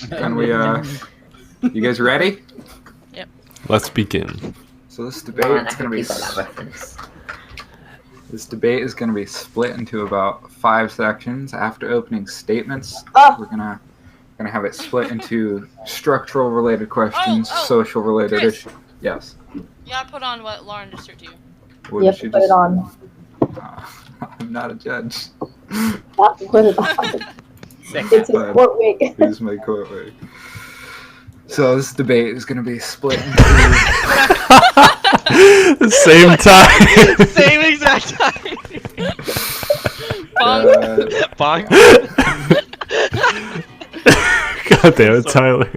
Can we, you guys ready? Yep. Let's begin. So this debate is going to be... This debate is going to be split into about 5 sections. After opening statements, we're gonna have it split into structural related questions, social related issues. Yes. Yeah, put on what Lauren just heard you. What You have to put it on. I'm not a judge. Put it on. It's a court wig. Here's my court wig. So this debate is going to be split into... The same time. Same exact time. Bonk. God damn it, Tyler.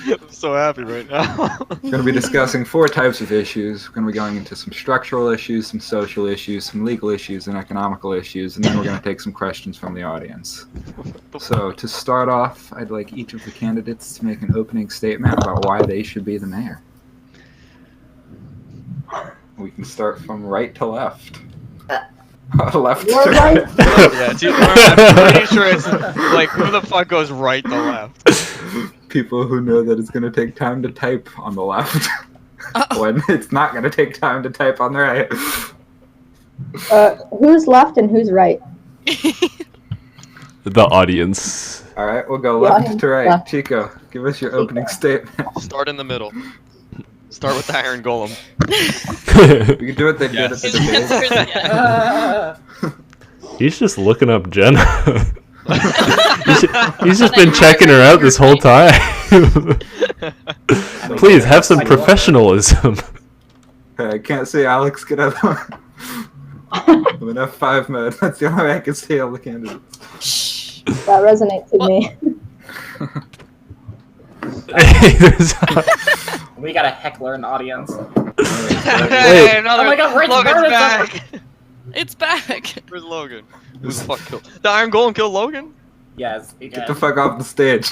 I'm so happy right now. We're going to be discussing 4 types of issues. We're going to be going into some structural issues, some social issues, some legal issues, and economical issues, and then we're going to take some questions from the audience. So to start off, I'd like each of the candidates to make an opening statement about why they should be the mayor. We can start from right to left. Left to right. Yeah, I'm pretty sure it's like who the fuck goes right to left? People who know that it's going to take time to type on the left when it's not going to take time to type on the right. Who's left and who's right? The audience. All right, we'll go left to right. Left. Chico, give us your opening statement. Start in the middle. Start with the Iron Golem. We can do what they did at the debate. He's just looking up Jenna. he's just been checking her out this whole time. Please, have some professionalism. I can't see Alex get out of I'm in F5 mode. That's the only way I can see all the candidates. That resonates with me. We got a heckler in the audience. Hey, oh my god, Logan's back! It's back! Where's Logan? Who the fuck killed? The Iron Golem killed Logan? Yes. Get the fuck off the stage.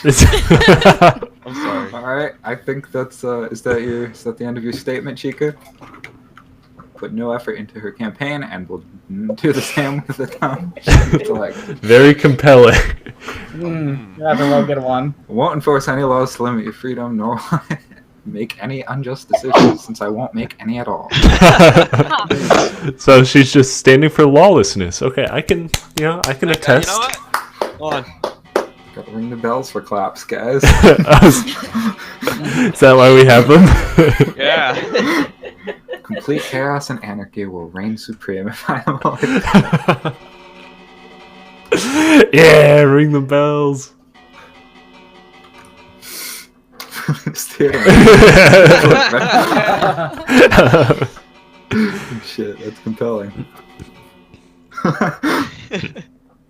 I'm sorry. Alright, I think that's, is that the end of your statement, Chica? Put no effort into her campaign, and we'll do the same with the town. Very compelling. That's a real good one. Won't enforce any laws to limit your freedom, nor make any unjust decisions, since I won't make any at all. So she's just standing for lawlessness. Okay, I can attest. You know what? Hold on. Gotta ring the bells for claps, guys. Is that why we have them? Yeah. Complete chaos and anarchy will reign supreme if I am alive. Yeah, ring the bells. Shit, that's compelling.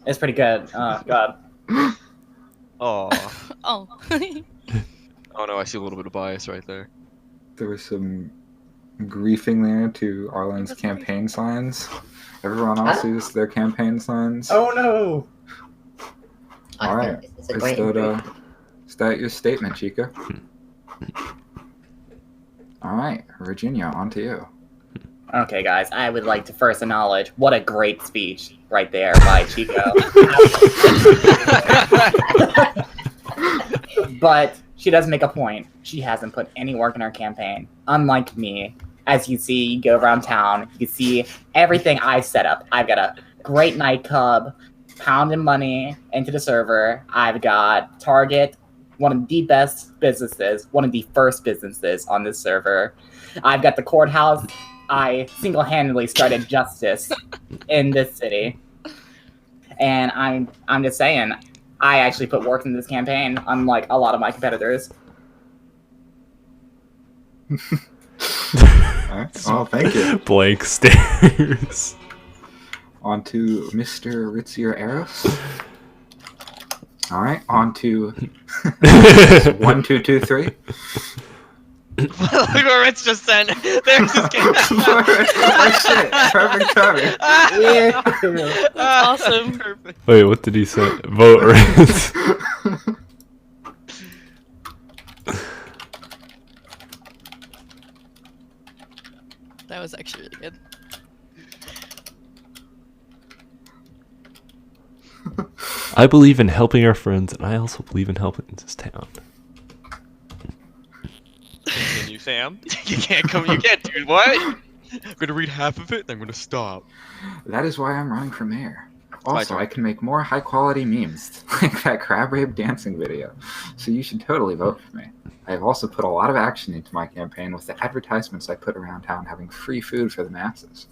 It's pretty good. Oh, God. Oh. Oh. Oh no, I see a little bit of bias right there. There was some griefing there to Arlen's campaign signs. Everyone else sees their campaign signs. Oh no! Alright, start your statement, Chica. Alright, Virginia, on to you. Okay, guys, I would like to first acknowledge what a great speech right there by Chico. But she does make a point. She hasn't put any work in her campaign. Unlike me, as you see, you go around town, you can see everything I set up. I've got a great nightclub, pounding money into the server. I've got Target, one of the best businesses, one of the first businesses on this server. I've got the courthouse. I single-handedly started justice in this city. And I'm just saying, I actually put work into this campaign, unlike a lot of my competitors. Alright, well, thank you. Blank stares. On to Mr. Ritzier Eros. Alright, on to 1, 2, 2, 3. Look what Rich just sent. There's his game. Oh shit, perfect timing. That's awesome. Perfect. Wait, what did he say? Vote Ritz. That was actually really good. I believe in helping our friends, and I also believe in helping this town. Continue, Sam. You can't come. You can't do what? I'm gonna read half of it, then I'm gonna stop. That is why I'm running for mayor. Also, turn. I can make more high-quality memes, like that crab rape dancing video. So you should totally vote for me. I have also put a lot of action into my campaign with the advertisements I put around town having free food for the masses.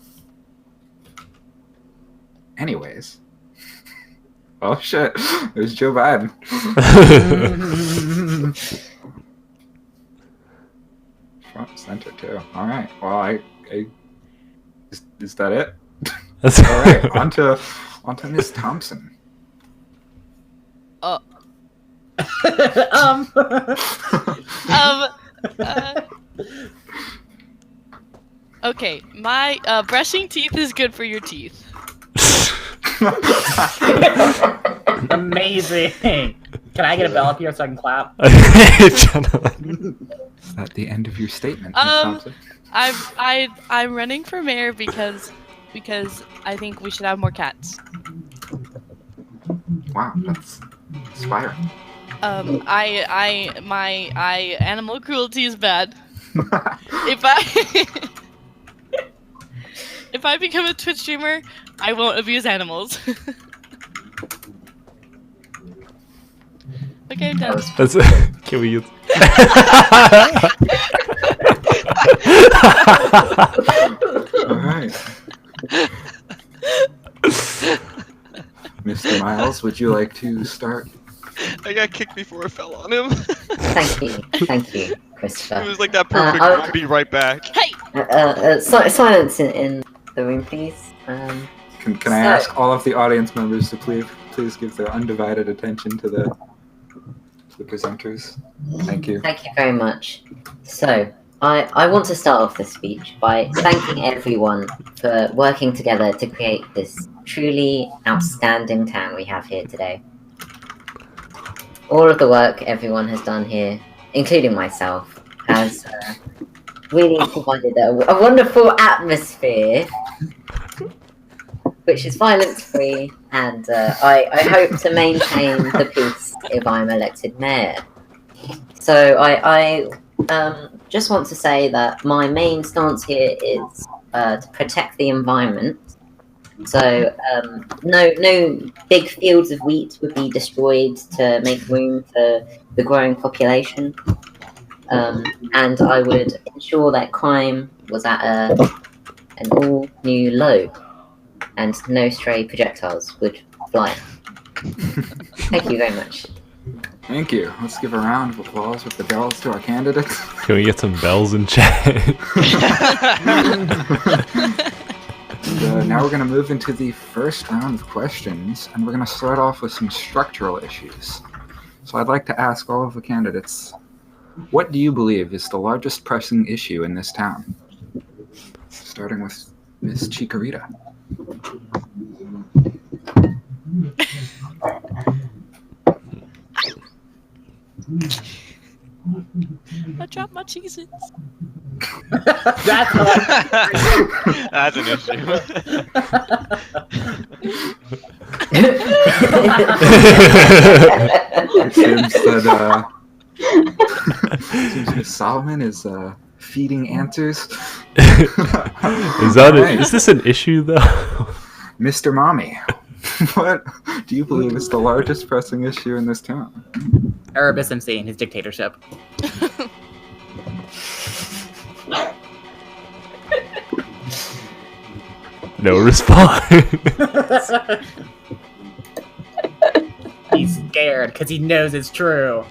Anyways. Oh shit, there's Joe Biden. Front center too. Alright, well is that it? Alright, on to Miss Thompson. Uh, okay, my brushing teeth is good for your teeth. Amazing. Can I get a bell up here so I can clap? Is that the end of your statement, Miss Thompson? I'm running for mayor because I think we should have more cats. Wow, that's inspiring. My animal cruelty is bad. If I become a Twitch streamer, I won't abuse animals. Okay, I'm done. That's can we use? Alright. Mr. Miles, would you like to start? I got kicked before I fell on him. Thank you, Christopher. It was like that perfect. I'll be right back. Hey! Silence in the room, please. Can I ask all of the audience members to please give their undivided attention to the presenters? Thank you. Thank you very much. So, I want to start off this speech by thanking everyone for working together to create this truly outstanding town we have here today. All of the work everyone has done here, including myself, has really provided a wonderful atmosphere, which is violence-free, and I hope to maintain the peace if I'm elected mayor. So I just want to say that my main stance here is to protect the environment. So no big fields of wheat would be destroyed to make room for the growing population. And I would ensure that crime was at an all-new low, and no stray projectiles would fly. Thank you very much. Thank you. Let's give a round of applause with the bells to our candidates. Can we get some bells in chat? Now we're going to move into the first round of questions, and we're going to start off with some structural issues. So I'd like to ask all of the candidates, what do you believe is the largest pressing issue in this town? Starting with Miss Chikorita. I dropped my cheeses. That's That's an issue. It seems that seems Miss Solomon is feeding answers. Is this an issue though? Mr. Mommy, what do you believe is the largest pressing issue in this town? Erebus MC and his dictatorship. No response. He's scared because he knows it's true.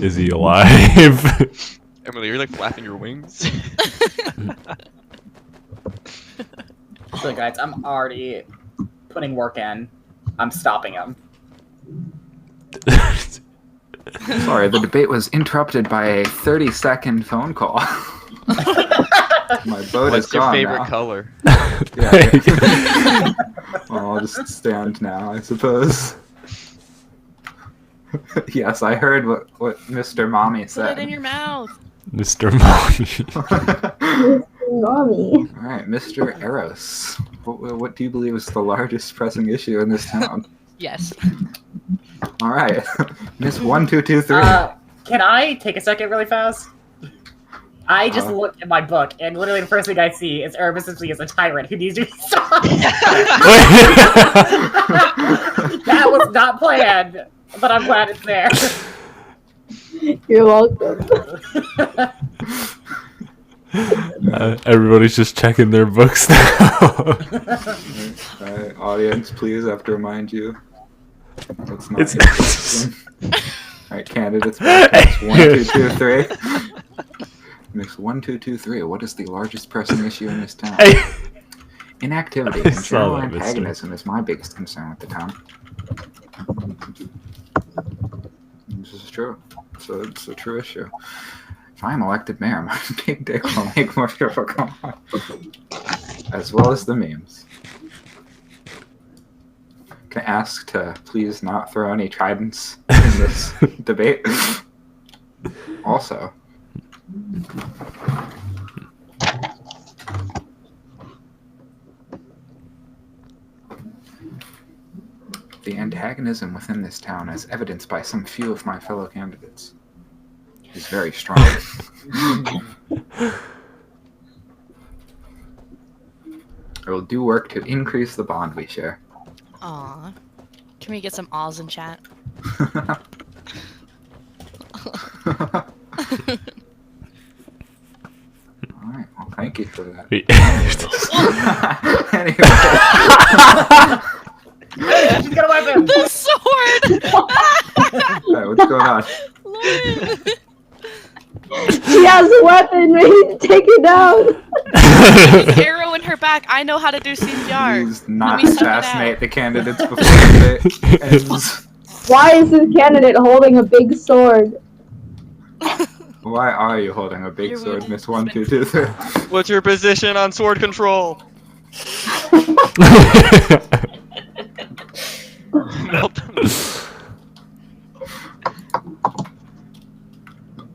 Is he alive? Emily, you're like flapping your wings. So guys, I'm already putting work in. I'm stopping him. Sorry, the debate was interrupted by a 30-second phone call. My vote is What's your gone favorite now. color? Yeah. Well, I'll just stand now, I suppose. Yes, I heard what Mr. Mommy Put said. it in your mouth. Mr. Mommy. Mommy. All right, Mr. Eros. What do you believe is the largest pressing issue in this town? Yes. All right, Miss 1223. Can I take a second really fast? I just looked at my book, and literally the first thing I see is Erebus simply is a tyrant who needs to be stopped. That was not planned, but I'm glad it's there. You're welcome. Everybody's just checking their books now. All right, audience, please, I have to remind you. That's not It's- your question. All right, candidates, back. Miss 1223. Miss 1223. What is the largest pressing issue in this town? Hey. Inactivity I and saw general that, mister. antagonism is my biggest concern with the town. This is true. So it's a true issue. If I am elected mayor, my big dick will make more people come on. As well as the memes. Can I ask to please not throw any tridents in this debate? Also, the antagonism within this town, as evidenced by some few of my fellow candidates, is very strong. I will do work to increase the bond we share. Aw. Can we get some awes in chat? Alright, well, thank you for that. Wait. Anyway. She's got a weapon! The sword! Alright, what's going on? Lauren! She has a weapon, ready to take her down. Arrow in her back. I know how to do CPR. Please not me suck it assassinate out. the candidates before the debate ends. Why is this candidate holding a big sword? Why are you holding a big Your sword, wound Miss has been 1223? What's your position on sword control? Nope.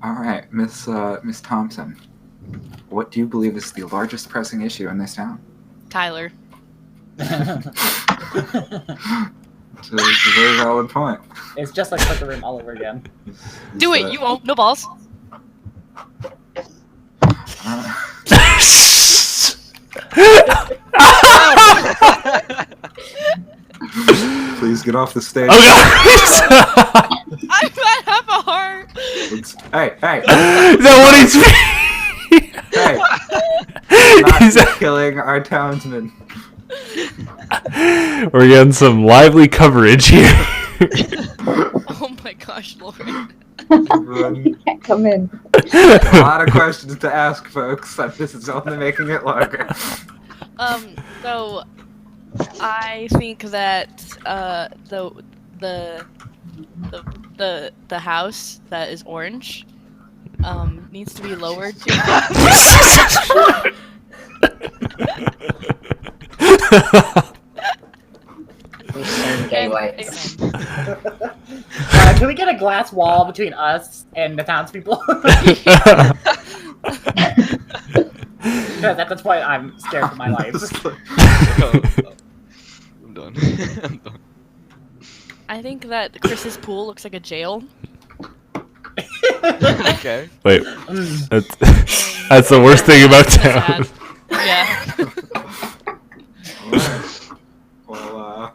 Alright, Miss Thompson. What do you believe is the largest pressing issue in this town? Tyler. It's a very valid point. It's just like Clicker Room all over again. Do it, you won't. No balls. Please get off the stage. Oh god! I might have a heart. Hey, hey, Is that what he's hey! He's- Not killing our townsmen. We're getting some lively coverage here. Oh my gosh, Lauren. Everyone, You can't come in. a lot of questions to ask, folks. And this is only making it longer. So I think that the house that is orange needs to be lowered to We send gay whites. Can we get a glass wall between us and the townspeople? Because at this point, I'm scared for my life. I'm done. I'm done. I think that Chris's pool looks like a jail. Okay. Wait, that's the worst thing about town. Sad. Yeah. Alright. Well,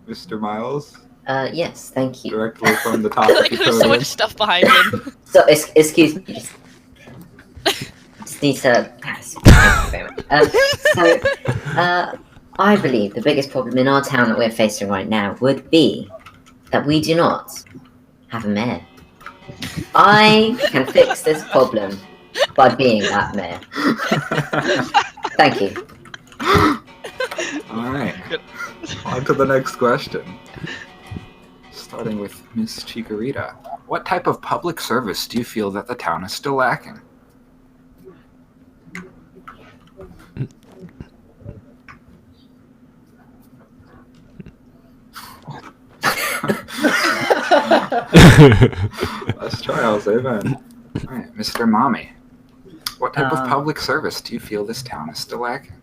Mr. Miles, Yes, thank you. directly from the top I of like the there's so podium. much stuff behind him. So, excuse me. Just need to pass. Thank you very much. I believe the biggest problem in our town that we're facing right now would be that we do not have a mayor. I can fix this problem by being that mayor. Thank you. Alright. On to the next question. Starting with Miss Chikorita. What type of public service do you feel that the town is still lacking? Less trials, amen. Alright, Mr. Mommy, what type of public service do you feel this town is still lacking?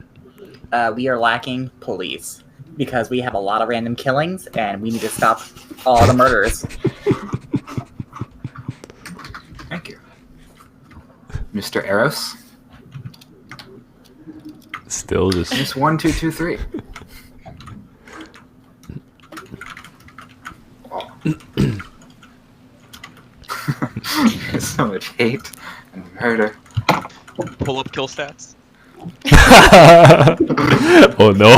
We are lacking police because we have a lot of random killings and we need to stop all the murders. Thank you. Mr. Eros? Still just. Miss 1223. There's so much hate and murder. Pull up kill stats. Oh no.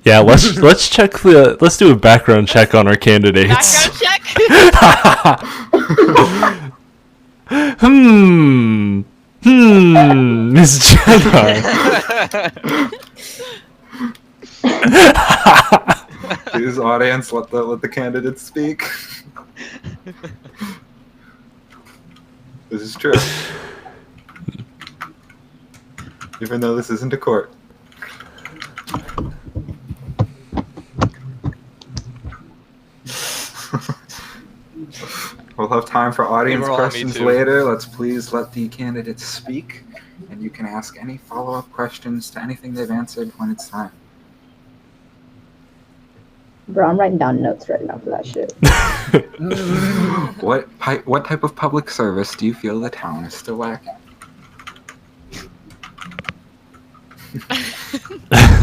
Yeah, let's check let's do a background check on our candidates. Background check. Miss Jenna. Please, audience, let the candidates speak. This is true. Even though this isn't a court. We'll have time for audience Overall, me questions too. later. Let's please let the candidates speak, and you can ask any follow-up questions to anything they've answered when it's time. Bro, I'm writing down notes right now for that shit. What type of public service do you feel the town is still lacking?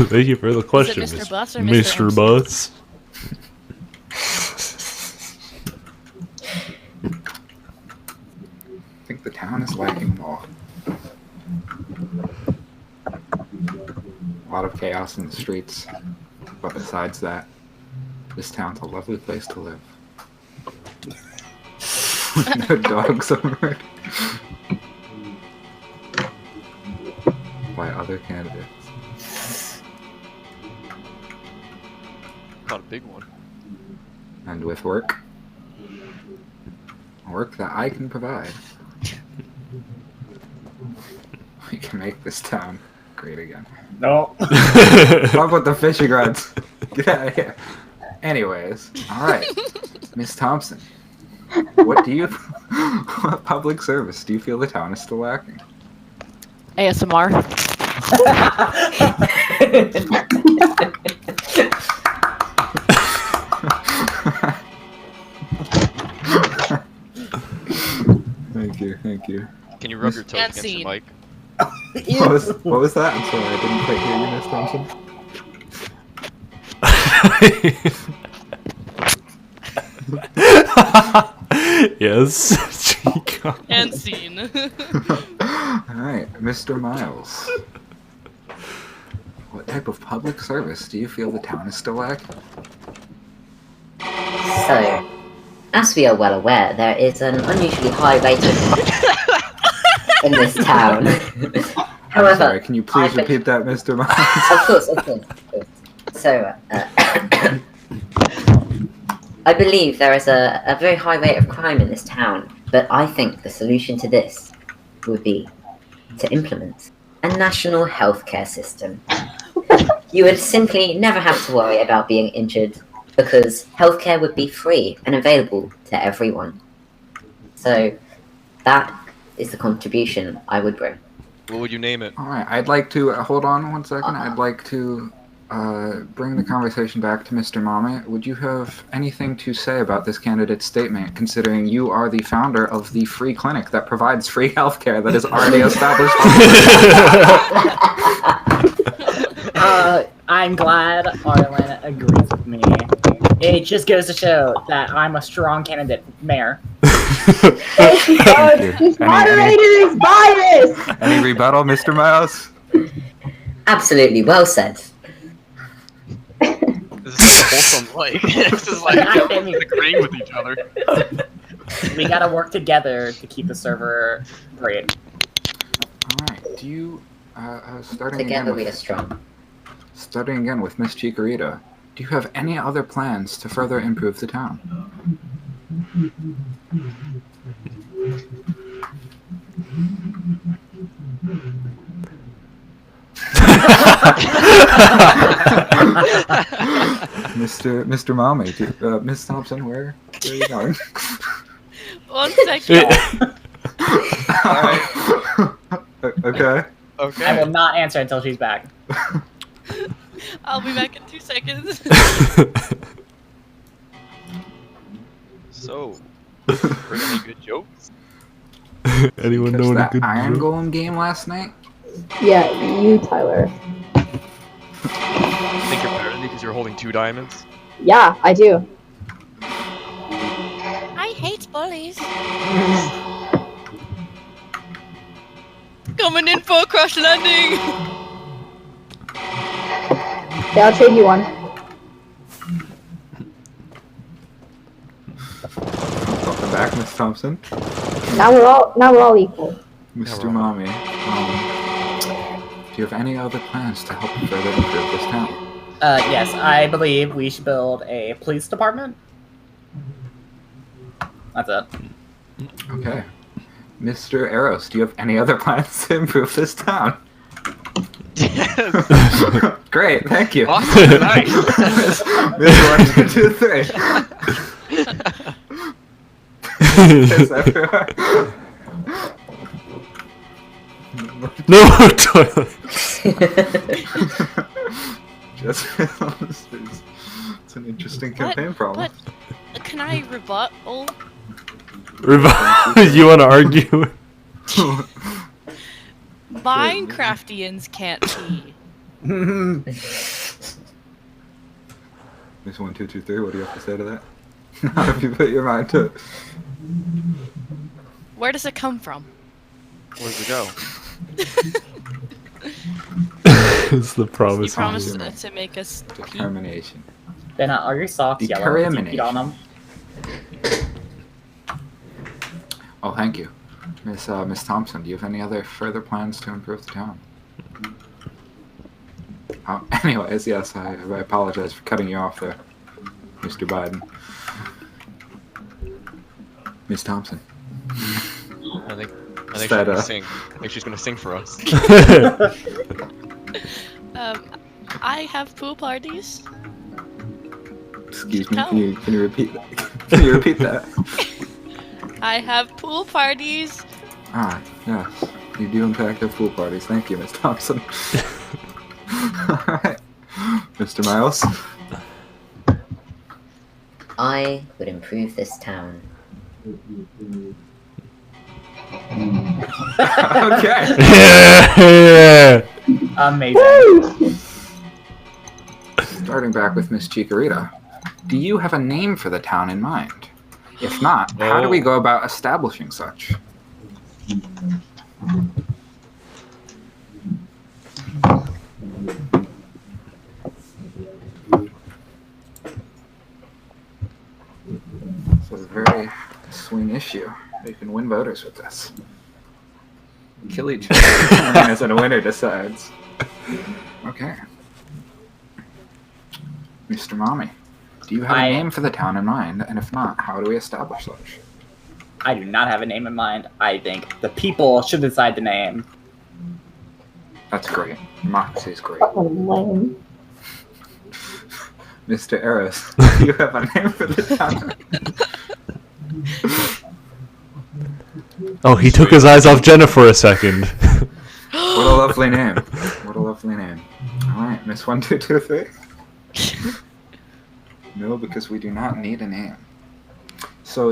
Thank you for the question, Mr. Bus or Mr. Mr. Bus. I think the town is lacking law. A lot of chaos in the streets, but besides that, this town's a lovely place to live. No dogs are murdered. By other candidates. Not a big one. And with work that I can provide, we can make this town great again. No. Talk about the fishing rods. Get out of here. Anyways, alright. Miss Thompson, what public service do you feel the town is still lacking? ASMR. Thank you. Can you rub your toes And against your scene. mic? What was that? I'm sorry, I didn't quite hear you, Miss Thompson. Yes, Chica. And scene. Alright, Mr. Miles. What type of public service do you feel the town is still lacking? So, as we are well aware, there is an unusually high rate of crime in this town. I'm However, sorry, can you please repeat that, Mr. Miles? Of course. So, I believe there is a very high rate of crime in this town, but I think the solution to this would be to implement a national healthcare system. You would simply never have to worry about being injured because healthcare would be free and available to everyone. So, that is the contribution I would bring. What would you name it? Alright, I'd like to, hold on one second, I'd like to bring the conversation back to Mr. Mame. Would you have anything to say about this candidate's statement, considering you are the founder of the free clinic that provides free healthcare that is already established? I'm glad Arlen agrees with me. It just goes to show that I'm a strong candidate for mayor. This moderator is biased! Any rebuttal, Mr. Miles? Absolutely, well said. This is like a wholesome like. This is like everyone's agreeing with each other. We gotta work together to keep the server great. Alright, do you, starting Together again we are with, strong. starting again with Miss Chikorita, do you have any other plans to further improve the town? Mr. Mame, Miss Thompson, where Where are you going? 1 second. Alright. Okay. Okay. I will not answer until she's back. I'll be back in 2 seconds. So, heard any good jokes? Anyone Catch know any that good Iron joke? Golem game last night? Yeah, you, Tyler. Think you're better than me because you're holding 2 diamonds? Yeah, I do. I hate bullies. Coming in for a crash landing. Yeah, I'll trade you one. Welcome back, Miss Thompson. Now we're all equal. Mr. we're all- Mommy, do you have any other plans to help further improve this town? Yes, I believe we should build a police department. That's it. Okay. Mr. Eros, do you have any other plans to improve this town? Yes! Great, thank you. Awesome, nice! Miss 1, 2, 3. Yes, everywhere. No toilet. Just it's an interesting campaign problem. What? Can I rebut? Oh, You want to argue? Minecraftians can't pee. Miss 1, 2, 2, 3. What do you have to say to that? How have you put your mind to it? Where does it come from? Where'd we go? It's the promise. You promised human. to make us pee. Determination. Then are your socks yellow? 'Cause you peed on them? Oh, thank you. Miss Thompson, do you have any other further plans to improve the town? Anyways, yes, I apologize for cutting you off there, Mr. Biden. Miss Thompson. I think she's That, gonna sing. I think she's gonna sing for us. I have pool parties. Excuse me, No. can you repeat that? Can you repeat that? I have pool parties. Ah, yes. You do in fact have pool parties. Thank you, Miss Thompson. Alright. Mr. Miles? I would improve this town. Okay. Yeah. Amazing. Starting back with Miss Chikorita. Do you have a name for the town in mind? If not, how do we go about establishing such? It's a very swing issue. You can win voters with this. Kill each other as a winner decides. Okay. Mr. Mommy, do you have a name for the town in mind? And if not, how do we establish such? I do not have a name in mind. I think the people should decide the name. That's great. Democracy is great. Fucking lame. Mr. Eros, do you have a name for the town? Oh, he took his eyes off Jenna for a second. What a lovely name. What a lovely name. Alright, Miss 1, 2, 2, 3. No, because we do not need a name. So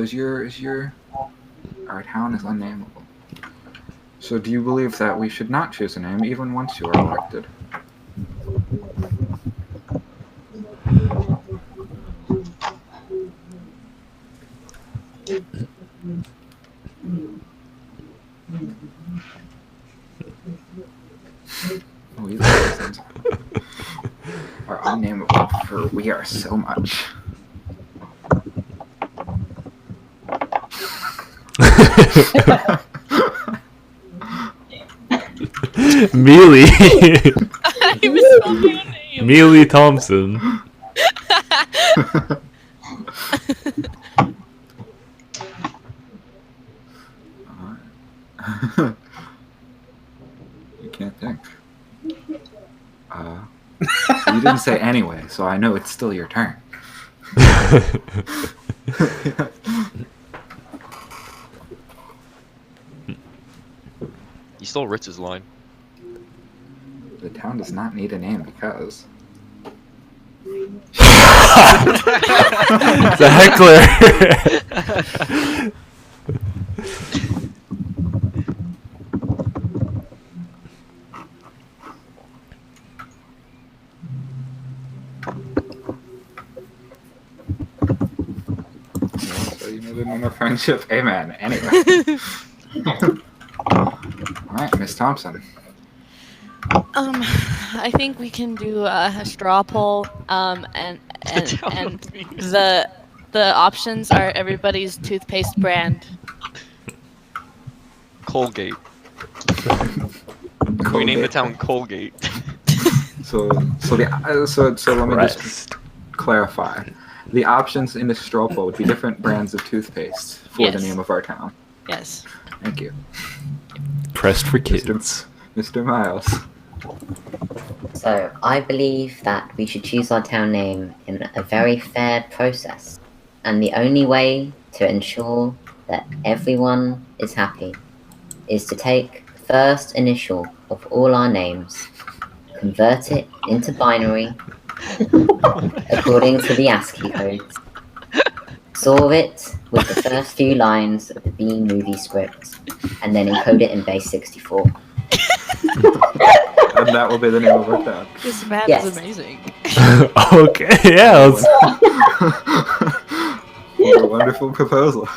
our town is unnameable. So do you believe that we should not choose a name even once you are elected? We are unnameable, for we are so much. Mealy. I misspelled your name. Mealy Thompson. You can't think. You didn't say anyway, so I know it's still your turn. You stole Ritz's line. The town does not need a name because. The heckler. So you made it in a friendship. Amen. Anyway. Alright, Miss Thompson. I think we can do a straw poll. And the options are everybody's toothpaste brand. Colgate. We named the town Colgate. So let me just clarify. The options in the straw poll would be different brands of toothpaste for the Yes. name of our town. Yes. Thank you. Pressed for kids. Mr. Miles. So, I believe that we should choose our town name in a very fair process. And the only way to ensure that everyone is happy is to take the first initial of all our names, convert it into binary according to the ASCII codes, solve it with the first few lines of the B movie script, and then encode it in base 64. And that will be the name of our town. This man Yes. is amazing. Okay, yeah. Let's... What a wonderful proposal.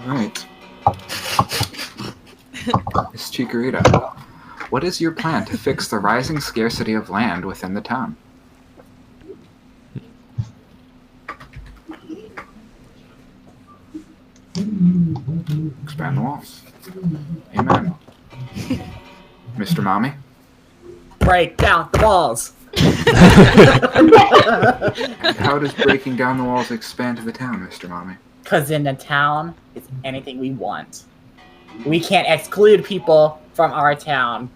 Alright. Miss Chikorita, what is your plan to fix the rising scarcity of land within the town? Expand the walls. Amen. Mr. Mommy? Break down the walls. And how does breaking down the walls expand the town, Mr. Mommy? Because in the town, it's anything we want. We can't exclude people from our town.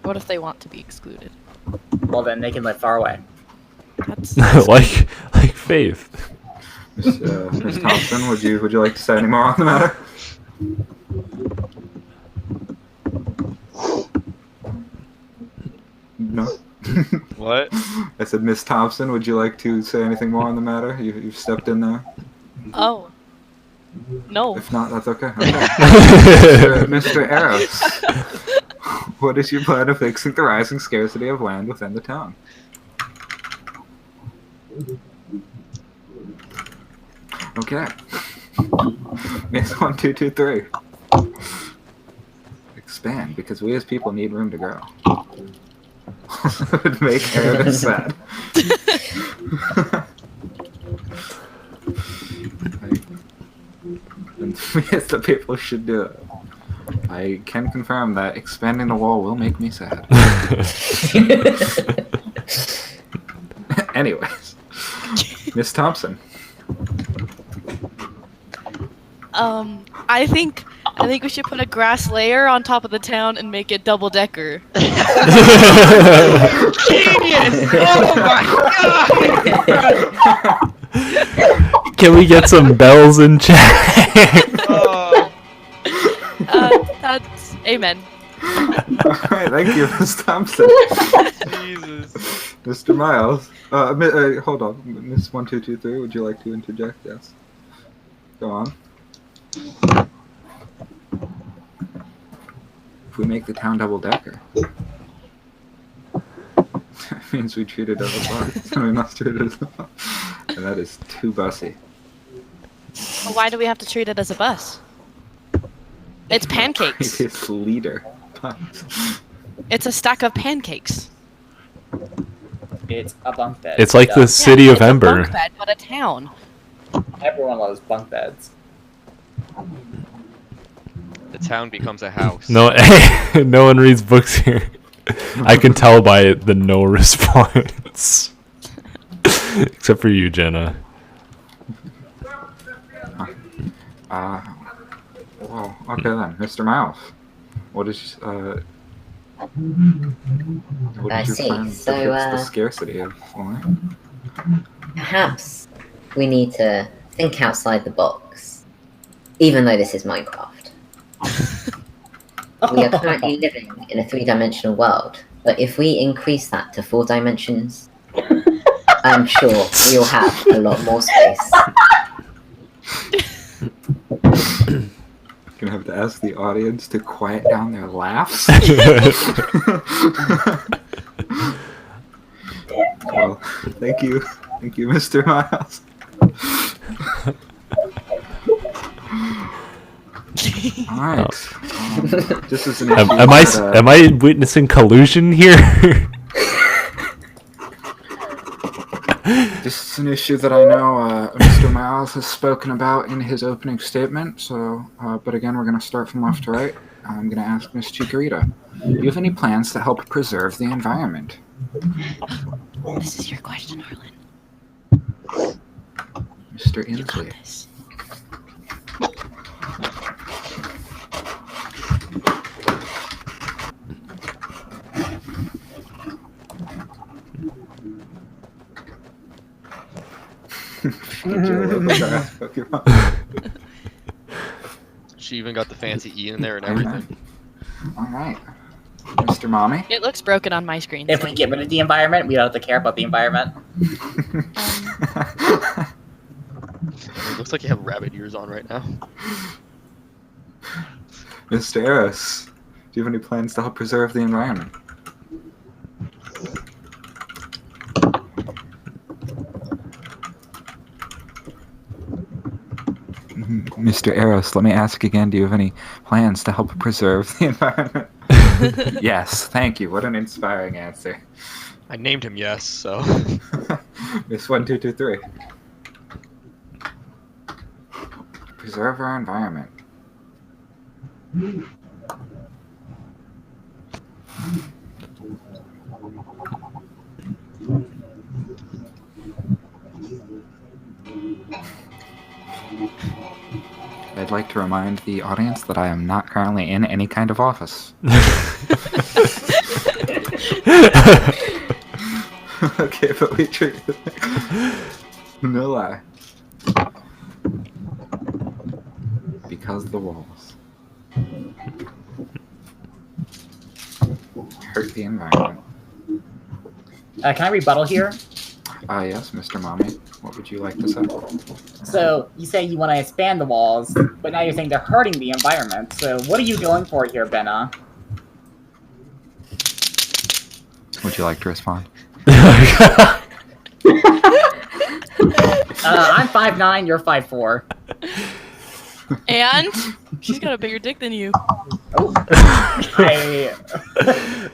What if they want to be excluded? Well, then they can live far away. That's like Faith. Miss Thompson, would you like to say any more on the matter? No. What? I said, Miss Thompson, would you like to say anything more on the matter? You've stepped in there. Oh. No. If not, that's okay. Okay. Mr. Eros, what is your plan of fixing the rising scarcity of land within the town? Okay. Miss 1223. Expand, because we as people need room to grow. It would make Eros sad. And we as the people should do it. I can confirm that expanding the wall will make me sad. Anyways, Miss Thompson. I think we should put a grass layer on top of the town and make it double decker. Genius! Oh my god! Can we get some bells in chat? Oh, That's amen. Alright, thank you, Miss Thompson. Jesus. Mr. Miles. Hold on. Miss 1223, would you like to interject? Yes. Go on. If we make the town double-decker, that means we treat it as a bus, and we must treat it as a bus. And that is too bussy. Well, why do we have to treat it as a bus? It's pancakes. Previous leader. It's a stack of pancakes. It's a bunk bed. It's like Duh. the city of it's a Ember. bunk bed, but a town. Everyone loves bunk beds. The town becomes a house. No, no one reads books here. I can tell by the no response. Except for you, Jenna. Well, okay then, Mr. Miles. What is your I see. plan to So, fix the scarcity of land? perhaps we need to think outside the box, even though this is Minecraft. We are currently living in a 3-dimensional world, but if we increase that to 4 dimensions, I'm sure we'll have a lot more space. Gonna have to ask the audience to quiet down their laughs. Well, thank you, Mr. Miles. All right. This is an issue Am I witnessing collusion here? This is an issue that I know Mr. Miles has spoken about in his opening statement. So, but again, we're going to start from left to right. I'm going to ask Ms. Chikorita, do you have any plans to help preserve the environment? This is your question, Arlen. Mr. You got Inslee. this. She even got the fancy E in there and everything. All right. Mr. Mommy? It looks broken on my screen. If we get rid of the environment, we don't have to care about the environment. It looks like you have rabbit ears on right now. Mr. Eros, do you have any plans to help preserve the environment? Mr. Eros, let me ask again, do you have any plans to help preserve the environment? Yes, thank you. What an inspiring answer. I named him Yes, so. Miss 1223. Preserve our environment. I'd like to remind the audience that I am not currently in any kind of office. Okay, but we treat no lie. Because the walls hurt the environment. Can I rebuttal here? Yes, Mr. Mommy. What would you like to say? So, you say you want to expand the walls, but now you're saying they're hurting the environment. So, what are you going for here, Benna? Would you like to respond? I'm 5'9", you're 5'4". And she's got a bigger dick than you. Oh.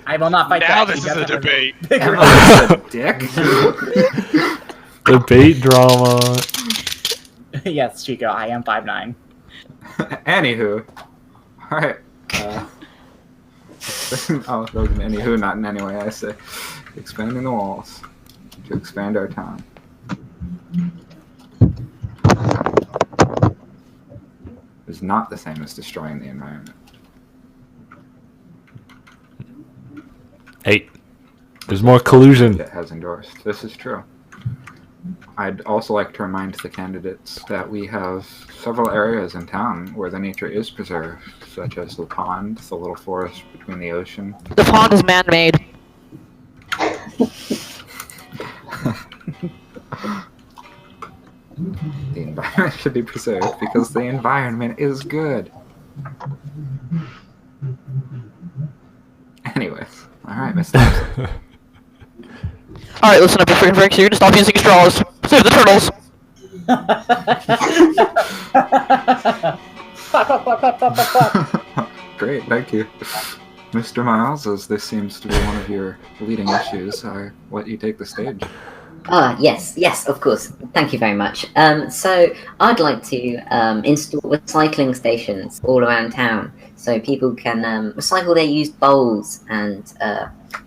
I will not fight Now that. this is a debate. Dick? Debate drama. Yes, Chico, I am 5'9". Anywho. Alright. Oh, that was an anywho, not in any way, I say. Expanding the walls to expand our town. Is not the same as destroying the environment. Hey, there's more collusion. It has endorsed. This is true. I'd also like to remind the candidates that we have several areas in town where the nature is preserved, such as the pond, the little forest between the ocean. The pond is man-made. The environment should be preserved because the environment is good. Anyways, alright, Miss Thompson. Alright, listen up, you freaking pricks. You're gonna stop using straws. Save the turtles. Great, thank you. Mr. Miles, as this seems to be one of your leading issues, I let you take the stage. Yes, of course. Thank you very much. So I'd like to install recycling stations all around town so people can recycle their used bowls and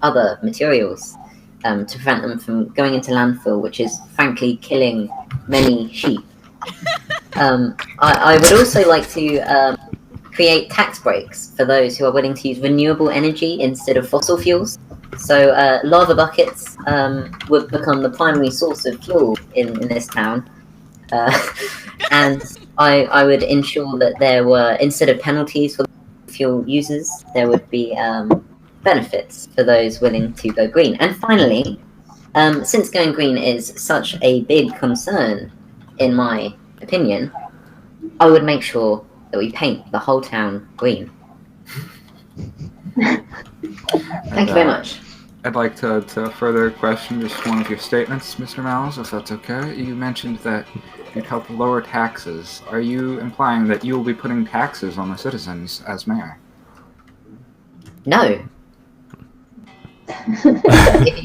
other materials to prevent them from going into landfill, which is frankly killing many sheep. I would also like to create tax breaks for those who are willing to use renewable energy instead of fossil fuels. So lava buckets would become the primary source of fuel in this town. And I would ensure that there were, instead of penalties for fuel users, there would be benefits for those willing to go green. And finally, since going green is such a big concern, in my opinion, I would make sure that we paint the whole town green. Thank you very much. I'd like to further question just one of your statements, Mr. Miles, if that's okay. You mentioned that you'd help lower taxes. Are you implying that you will be putting taxes on the citizens as mayor? No.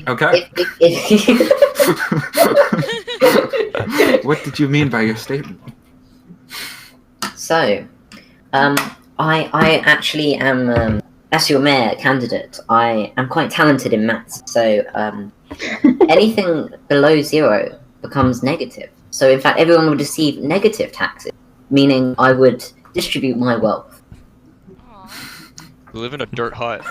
Okay. What did you mean by your statement? So, I actually am, as your mayor candidate, I am quite talented in maths, so anything below 0 becomes negative. So in fact, everyone would receive negative taxes, meaning I would distribute my wealth. We live in a dirt hut.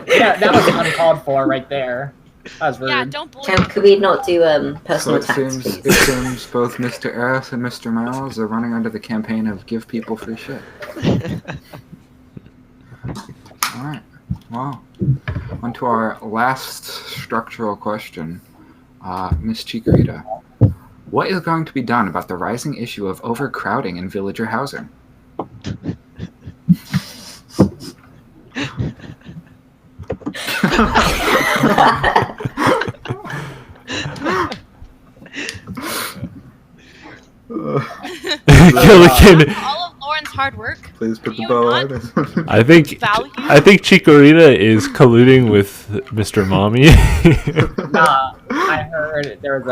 Yeah, that was uncalled for right there. That was rude. Yeah, don't bully. Could we not do So personal it tax, seems, please? it seems both Mr. Eris and Mr. Miles are running under the campaign of give people free shit. Alright, well, on to our last structural question. Ms. Chikorita, what is going to be done about the rising issue of overcrowding in villager housing? Gilligan, All of Lauren's hard work. Please put Do the you bow not on. I think value? Chikorita is colluding with Mr. Mommy. I heard there was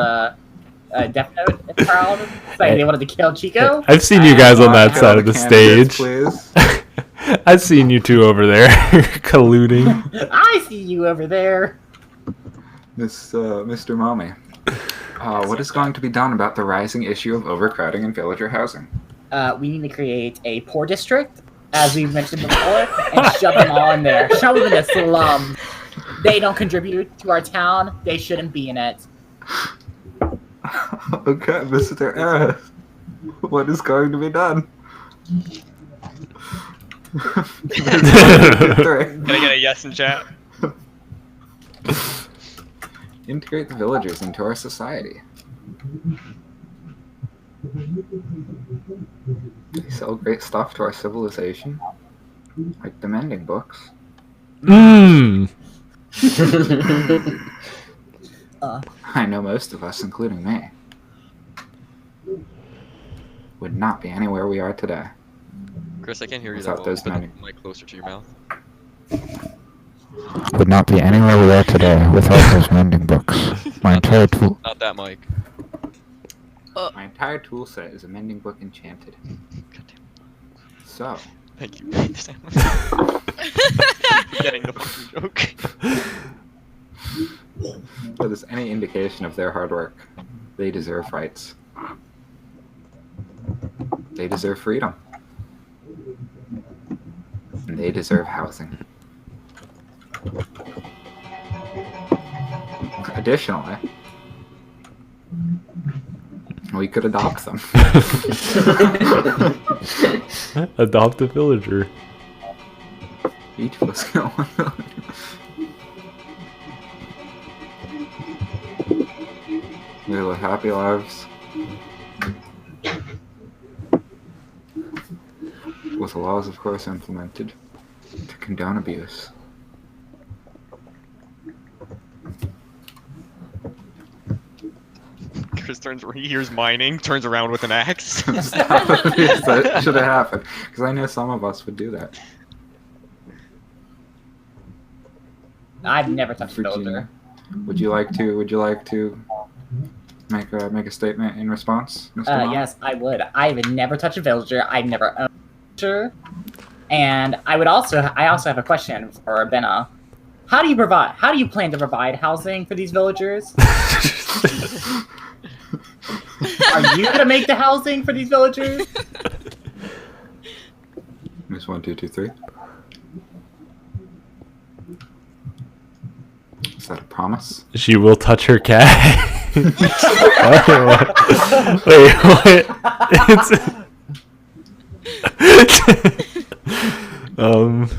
a Death Note crowd saying they wanted to kill Chico. I've seen you guys on that Kill side of the candidates, stage. Please. I've seen you two over there colluding. I see you over there. Mr. Mommy, what is going to be done about the rising issue of overcrowding in villager housing? We need to create a poor district, as we've mentioned before, and shove them all in there. Shove them in the slums. They don't contribute to our town. They shouldn't be in it. Okay, Mr. Eris, what is going to be done? Can I get a yes in chat? Integrate the villagers into our society. They sell great stuff to our civilization, like the mending books. Mmm. I know most of us, including me, would not be anywhere we are today. Chris, I can't hear you Without that well. those Put many- the mic closer to your mouth. Would not be anywhere we are today without those mending books. My entire tool. Not that mic. My entire tool set is a mending book enchanted. So, Thank you. Getting the fucking joke. if there's any indication of their hard work, they deserve rights. They deserve freedom. And they deserve housing. Additionally, we could adopt them. Adopt a villager. Each of us get one villager. They live happy lives. With the laws, of course, implemented to condone abuse. Chris he hears mining, turns around with an axe. That should have happened, because I know some of us would do that. I've never touched a Virginia, villager. would you like to make a statement in response, Mr. Long? Yes, I would. I would never touch a villager. I've never owned a villager. And I also have a question for Benna. How do you plan to provide housing for these villagers? Are you gonna make the housing for these villagers? Miss 1223. Is that a promise? She will touch her cat. Wait, what? um.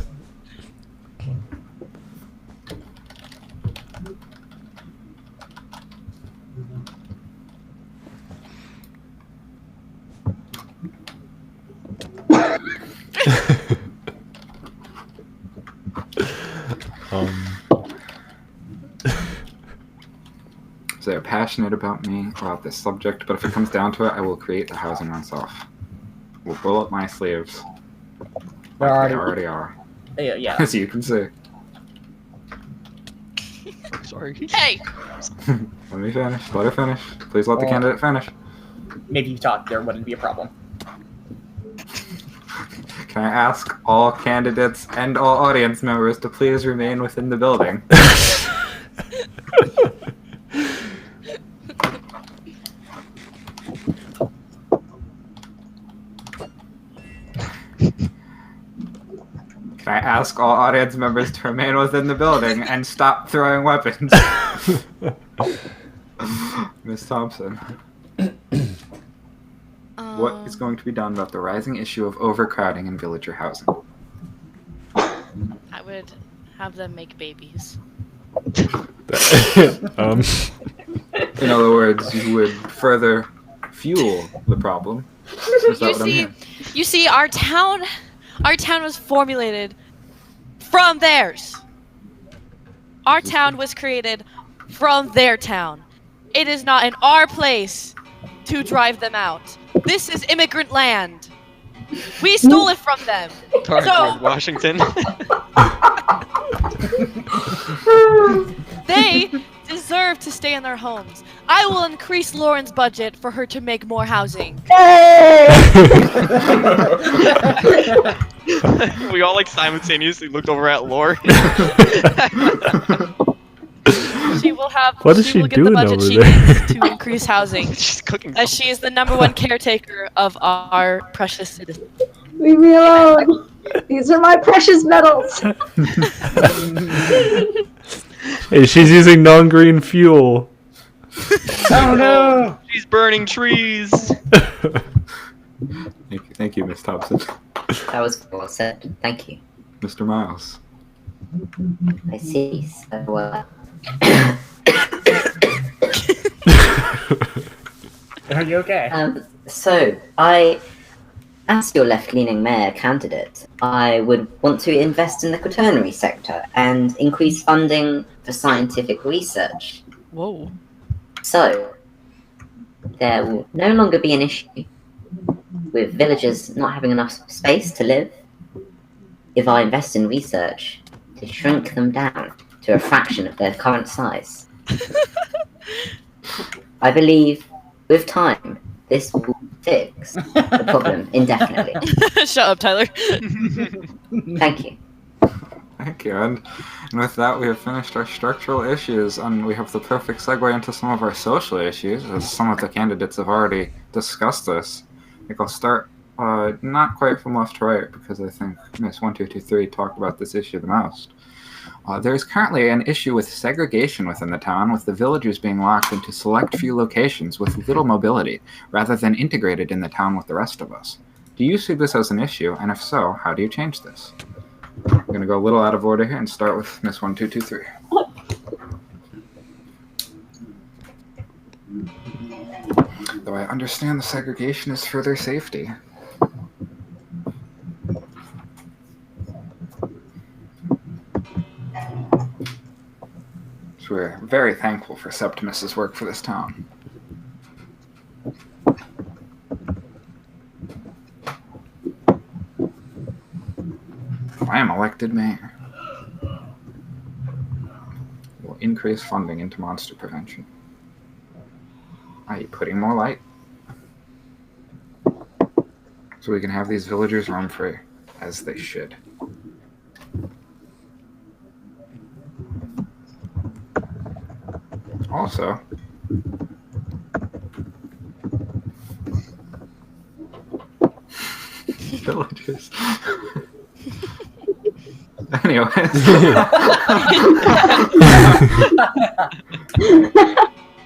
So they're passionate about me, about this subject, but if it comes down to it, I will create the housing myself. We'll roll up my sleeves. They're Like already- they already are. Yeah. As you can see. Sorry. Hey! Let me finish. Let her finish. Please let the Well- candidate finish. Maybe you thought there wouldn't be a problem. Can I ask all candidates and all audience members to please remain within the building? Can I ask all audience members to remain within the building and stop throwing weapons? Miss Thompson, what is going to be done about the rising issue of overcrowding in villager housing? I would have them make babies. um. In other words, you would further fuel the problem. Is that what I'm hearing? You see, our town was formulated from theirs. Our town was created from their town. It is not in our place to drive them out. This is immigrant land. We stole it from them. George So- Washington. They deserve to stay in their homes. I will increase Lauren's budget for her to make more housing. Hey! We all like simultaneously looked over at Lore. She will have. What is she she will get the doing budget over she there? needs to increase housing, She's cooking. as she is the #1 caretaker of our precious citizens. Leave me alone. These are my precious metals. Hey, she's using non-green fuel. Oh no! She's burning trees. Thank you, Miss Thompson. That was well said. Thank you. Mr. Miles. I see. So, Are you okay? so as your left-leaning mayor candidate, I would want to invest in the quaternary sector and increase funding for scientific research. Whoa. So, there will no longer be an issue with villagers not having enough space to live if I invest in research to shrink them down to a fraction of their current size. I believe, with time, this will fix the problem indefinitely. Shut up, Tyler. Thank you. Thank you. And with that, we have finished our structural issues, and we have the perfect segue into some of our social issues, as some of the candidates have already discussed this. I think I'll start not quite from left to right, because I think Miss 1223 talked about this issue the most. There is currently an issue with segregation within the town, with the villagers being locked into select few locations with little mobility, rather than integrated in the town with the rest of us. Do you see this as an issue, and if so, how do you change this? I'm going to go a little out of order here and start with Miss 1223. Though I understand the segregation is for their safety. So we're very thankful for Septimus's work for this town. I am elected mayor. We'll increase funding into monster prevention. i.e. putting more light. So we can have these villagers roam free, as they should. Also, villagers. Anyways.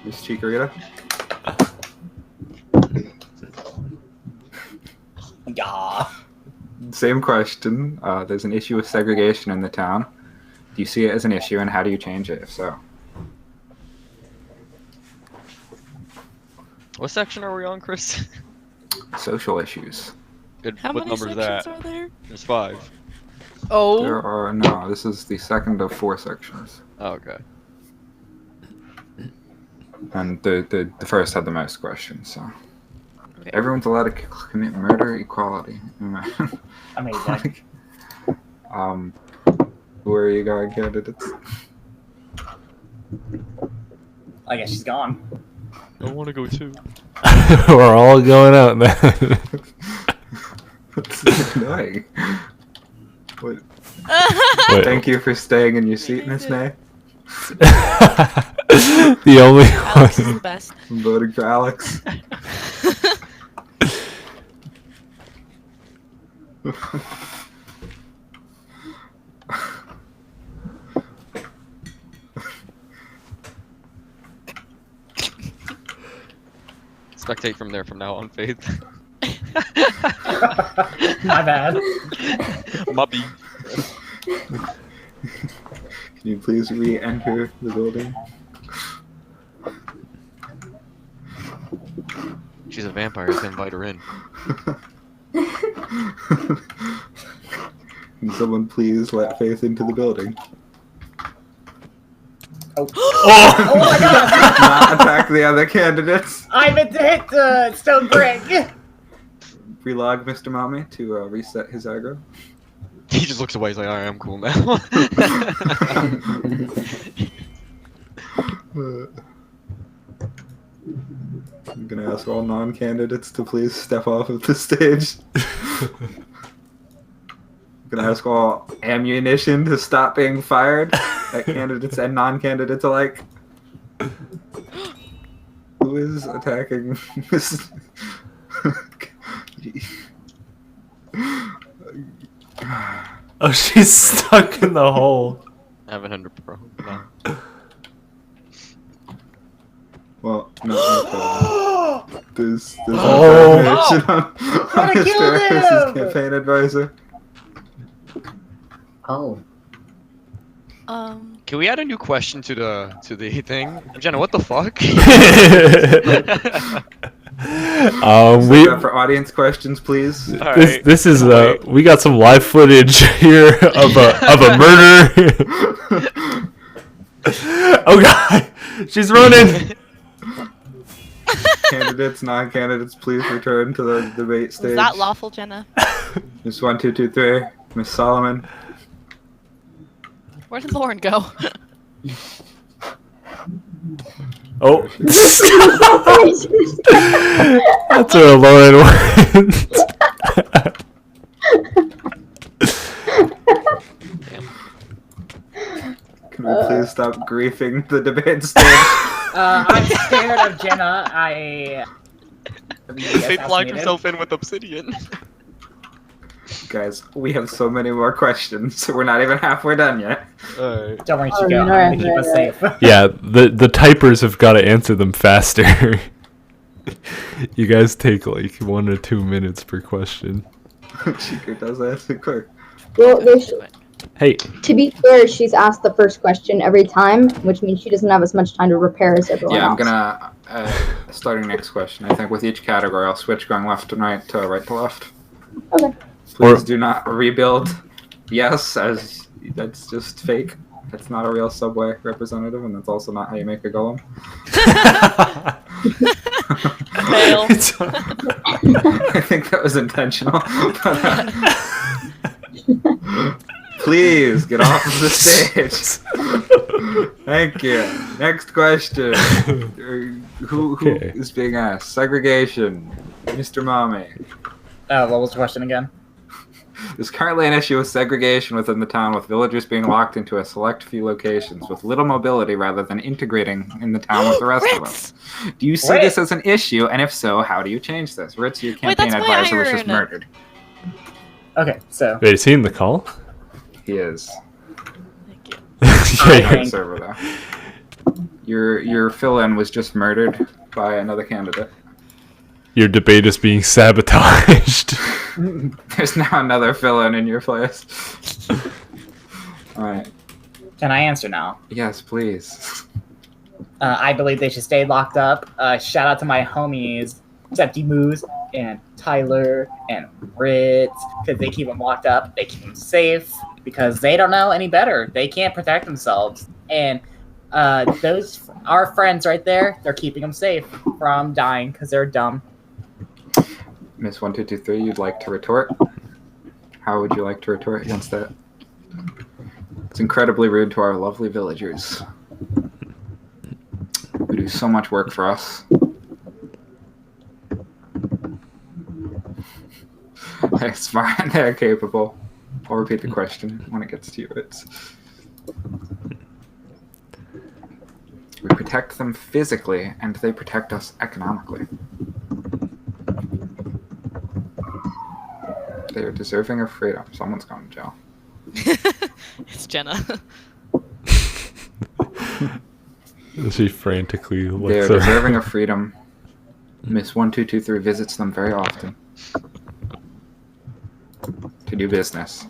Miss Chikorita. Yeah. Same question. There's an issue with segregation in the town. Do you see it as an issue, and how do you change it, if so? What section are we on, Chris? Social issues. Good. How what many number is sections that? are there? There's 5. Oh. There are no. This is the second of 4 sections, Oh, okay. and the first had the most questions. So Okay. everyone's allowed to commit murder. Equality. Amazing. Where are you going, candidates? I guess she's gone. I want to go too. We're all going out then. What's annoying? What? Wait. Thank you for staying in your seat, Miss May. The only Alex is one. the best. I'm voting for Alex. Spectate from there from now on, Faith. My bad. Mubby. Can you please re-enter the building? She's a vampire, so invite her in. Can someone please let Faith into the building? Oh. Oh my god! Not attack the other candidates. I meant to hit the stone brick! Relog Mr. Mommy to reset his aggro. He just looks away. He's like, "Alright, I'm cool now." I'm gonna ask all non-candidates to please step off of the stage. I'm gonna ask all ammunition to stop being fired at candidates and non-candidates alike. Who is attacking Miss? Oh, she's stuck in the hole. I have 100 pro. No. Well, no. There's Oh. information on Wanna Mr. kill Harris's him! campaign advisor. Oh. Can we add a new question to the thing? Jenna, what the fuck? Save We that for audience questions, please. Alright. this is we got some live footage here of a murder. Oh god, she's running. Candidates, non-candidates, please return to the debate stage. Was that lawful, Jenna? Miss 1, 2, 2, 3. Miss Solomon. Where did Lauren go? Oh, that's where Lauren went. Can we please stop griefing the debate stage? I'm scared of Jenna. Faith locked herself in with obsidian. Guys, we have so many more questions. We're not even halfway done yet. Alright. Don't worry, Chico. I'm gonna keep us safe. Yeah, the typers have got to answer them faster. You guys take like 1 or 2 minutes per question. Chico does answer quick. Well, Hey, to be fair, she's asked the first question every time, which means she doesn't have as much time to prepare as everyone Yeah, I'm else. gonna, starting next question, I think with each category, I'll switch going left to right to right to left. Okay. Please do not rebuild. Yes, as that's just fake. That's not a real Subway representative, and that's also not how you make a golem. Fail. I think that was intentional. Please get off of the stage. Thank you. Next question. Who Okay. is being asked? Segregation. Mr. Mommy. What was the question again? There's currently an issue with segregation within the town, with villagers being locked into a select few locations with little mobility rather than integrating in the town with the rest of us. Do you see this as an issue? And if so, how do you change this? Ritz, your Wait, campaign that's my advisor was just iron. murdered. Okay, so Wait, is he in the call? He is. Thank you. Yeah, think- Thanks over there. Your fill-in was just murdered by another candidate. your debate is being sabotaged. There's now another fill-in in your place. All right. can I answer now? Yes, please. I believe they should stay locked up. Shout out to my homies, Septi Moose and Tyler and Ritz, because they keep them locked up. They keep them safe because they don't know any better. They can't protect themselves. And those our friends right there, they're keeping them safe from dying because they're dumb. Miss 1223, you'd like to retort? How would you like to retort against that? It's incredibly rude to our lovely villagers who do so much work for us. They're smart and they're capable. I'll repeat the question when it gets to you. We protect them physically, and they protect us economically. They are deserving of freedom. Someone's going to jail. It's Jenna. She frantically They are looks deserving of freedom. Miss 1223 visits them very often to do business.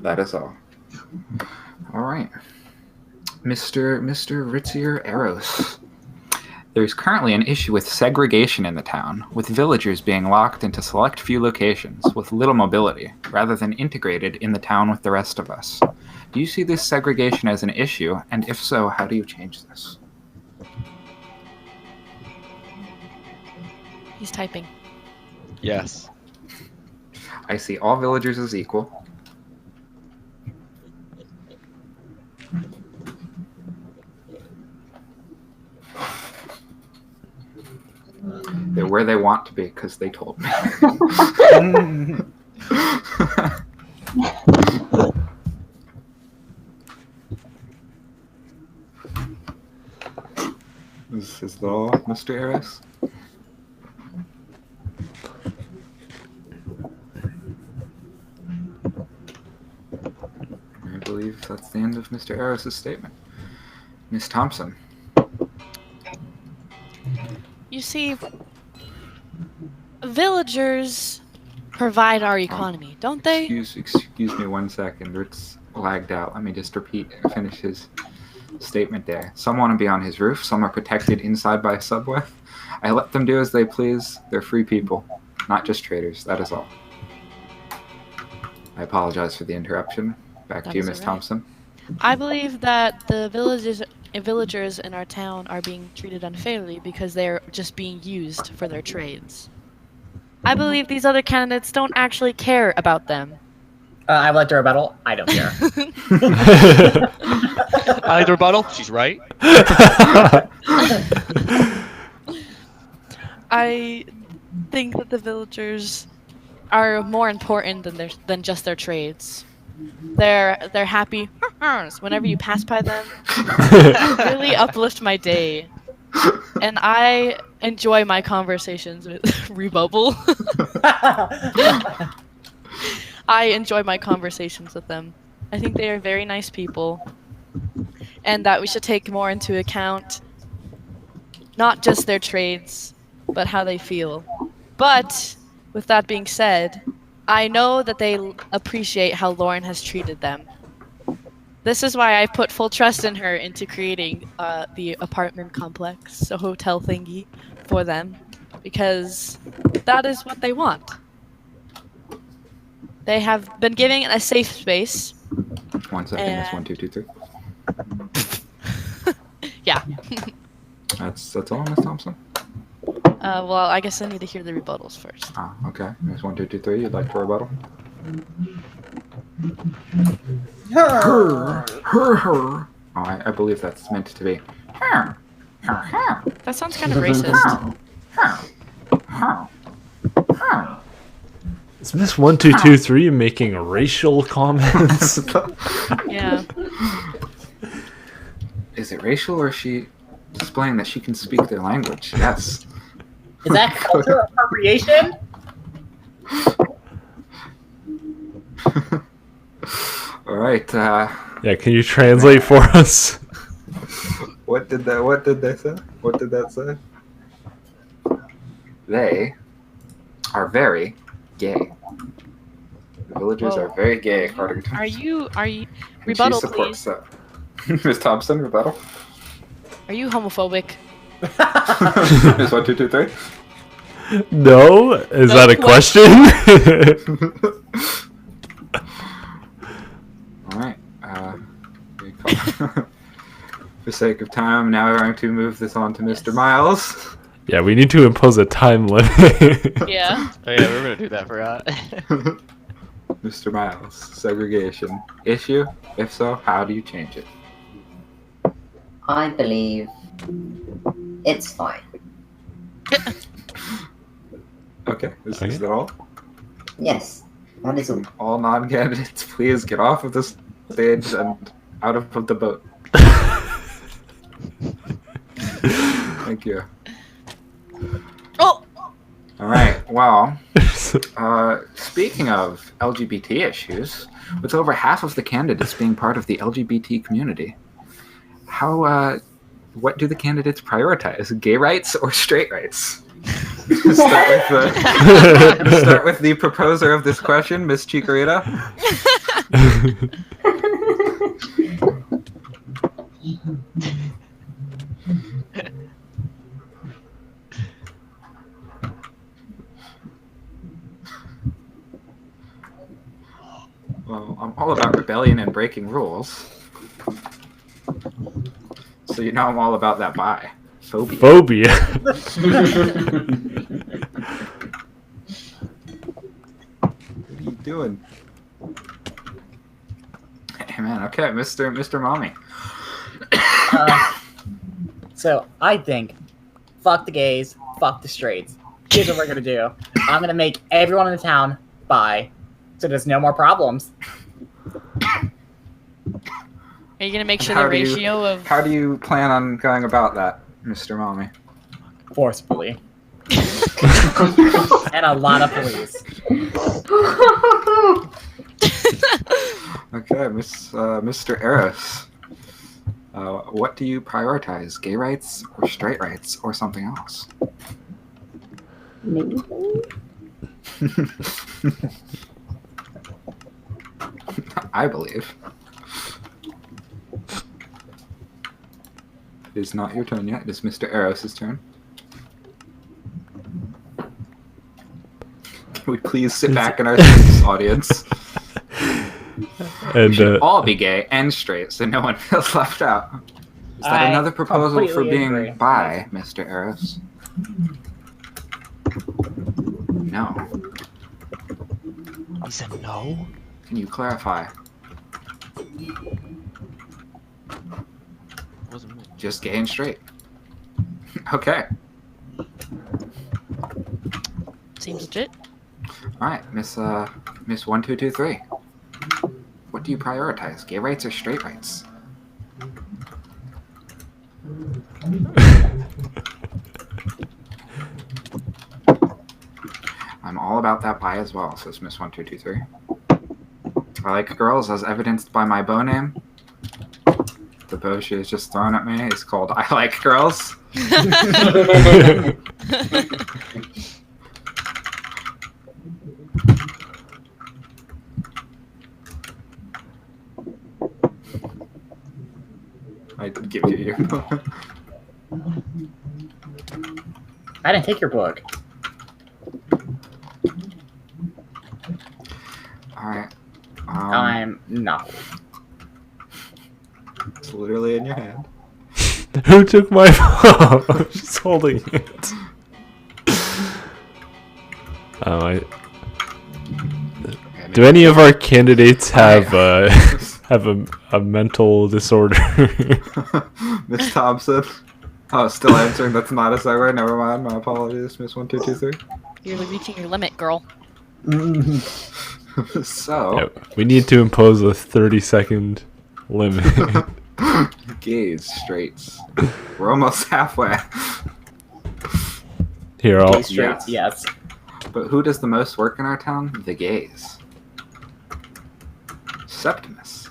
That is all. All right. Mr. Ritzier Eros. There's currently an issue with segregation in the town, with villagers being locked into select few locations with little mobility, rather than integrated in the town with the rest of us. Do you see this segregation as an issue, and if so, how do you change this? He's typing. Yes. I see all villagers as equal. They're where they want to be because they told me. This is all, Mr. Eros. I believe that's the end of Mr. Eros' statement. Miss Thompson. You see, villagers provide our economy, don't they? Excuse me 1 second. It's lagged out. Let me just finish his statement there. Some want to be on his roof. Some are protected inside by a subway. I let them do as they please. They're free people, not just traders. That is all. I apologize for the interruption. Back to you, That's Miss all right. Thompson. I believe that the villagers in our town are being treated unfairly because they're just being used for their trades. I believe these other candidates don't actually care about them. I would like to rebuttal. I don't care. I like the rebuttal. She's right. I think that the villagers are more important than just their trades. They're happy whenever you pass by them. Really uplift my day, and I enjoy my conversations with Rebubble. I enjoy my conversations with them. I think they are very nice people, and that we should take more into account not just their trades, but how they feel. But with that being said, I know that they appreciate how Lauren has treated them. This is why I put full trust in her into creating the apartment complex, the hotel thingy, for them, because that is what they want. They have been given a safe space. 1 second, Miss 1223. Yeah. That's all, Miss Thompson. Well, I guess I need to hear the rebuttals first. Ah, okay. Miss 1223, you'd like to rebuttal? Oh, I believe that's meant to be. That sounds kind of racist. Is Miss 1223 making racial comments? Yeah. Is it racial, or is she displaying that she can speak their language? Yes. Is that cultural appropriation? All right. Yeah, can you translate for us? What did they say? What did that say? They are very gay. The villagers Whoa. are very gay, according to. Are you And rebuttal, she supports please? that. Miss Thompson, rebuttal. Are you homophobic? Miss 1, 2, 2, 3. No? Is No that a question? All right. For sake of time, now we're going to move this on to Mr. Yes. Miles. Yeah, we need to impose a time limit. Yeah. Oh yeah, we were gonna do that. Forgot. Mr. Miles, segregation issue? If so, how do you change it? I believe it's fine. Okay, is Okay. that all? Yes, that is all. All non-candidates, please get off of the stage and out of the boat. Thank you. Oh. All right. Well, speaking of LGBT issues, with over half of the candidates being part of the LGBT community, what do the candidates prioritize? Gay rights or straight rights? Start with the proposer of this question, Miss Chikorita. Well, I'm all about rebellion and breaking rules. So you know I'm all about that bi. Phobia. Phobia. What are you doing? Hey man, okay, Mr. Mommy. So I think, fuck the gays, fuck the straights. Here's what we're gonna do. I'm gonna make everyone in the town bi, so there's no more problems. Are you gonna make And sure how the do you- ratio of How do you plan on going about that, Mr. Mommy? Forcefully. And a lot of police. Okay, Mr. Eros. What do you prioritize? Gay rights or straight rights or something else? Maybe. I believe. It is not your turn yet. It is Mr. Eros' turn. Can we please sit back in our seats, audience? We And should all be gay and straight, so no one feels left out. Is that I another proposal for completely being agree. bi, Mr. Eros? No. He said no. Can you clarify? Wasn't me. Just gay and straight. Okay. seems legit. All right, Miss 1223. What do you prioritize? Gay rights or straight rights? I'm all about that bi as well, says Miss 1223. I like girls, as evidenced by my bow name. The bow she has just thrown at me is called I Like Girls. I did give you. I didn't take your book. Alright. I'm not. It's literally in your hand. who took my phone? I'm just holding it. Do any of our candidates have have a mental disorder? Miss Thompson. Oh, still answering. That's not a segue. Never mind. My apologies, Miss 1223. You're reaching your limit, girl. So, Yeah, we need to impose a 30-second limit. gays, straights. We're almost halfway. Here, I'll. Gay straight, yes. But who does the most work in our town? The gays. Septimus.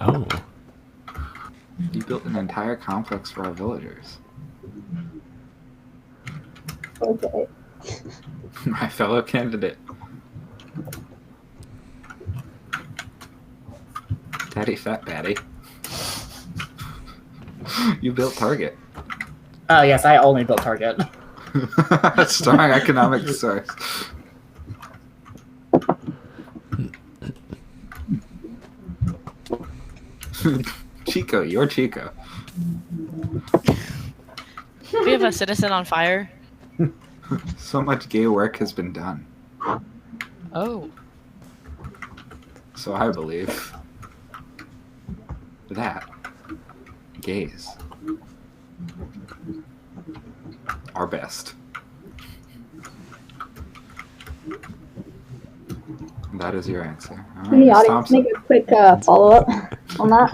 Oh. You built an entire complex for our villagers. Okay. My fellow candidate. Daddy Fat Patty. You built Target. Oh yes, I only built Target. Strong economic source. Chico, you're Chico. We have a citizen on fire. So much gay work has been done. Oh. So I believe that gays are best. That is your answer. All right, Can the Ms. audience Thompson. make a quick follow-up on that?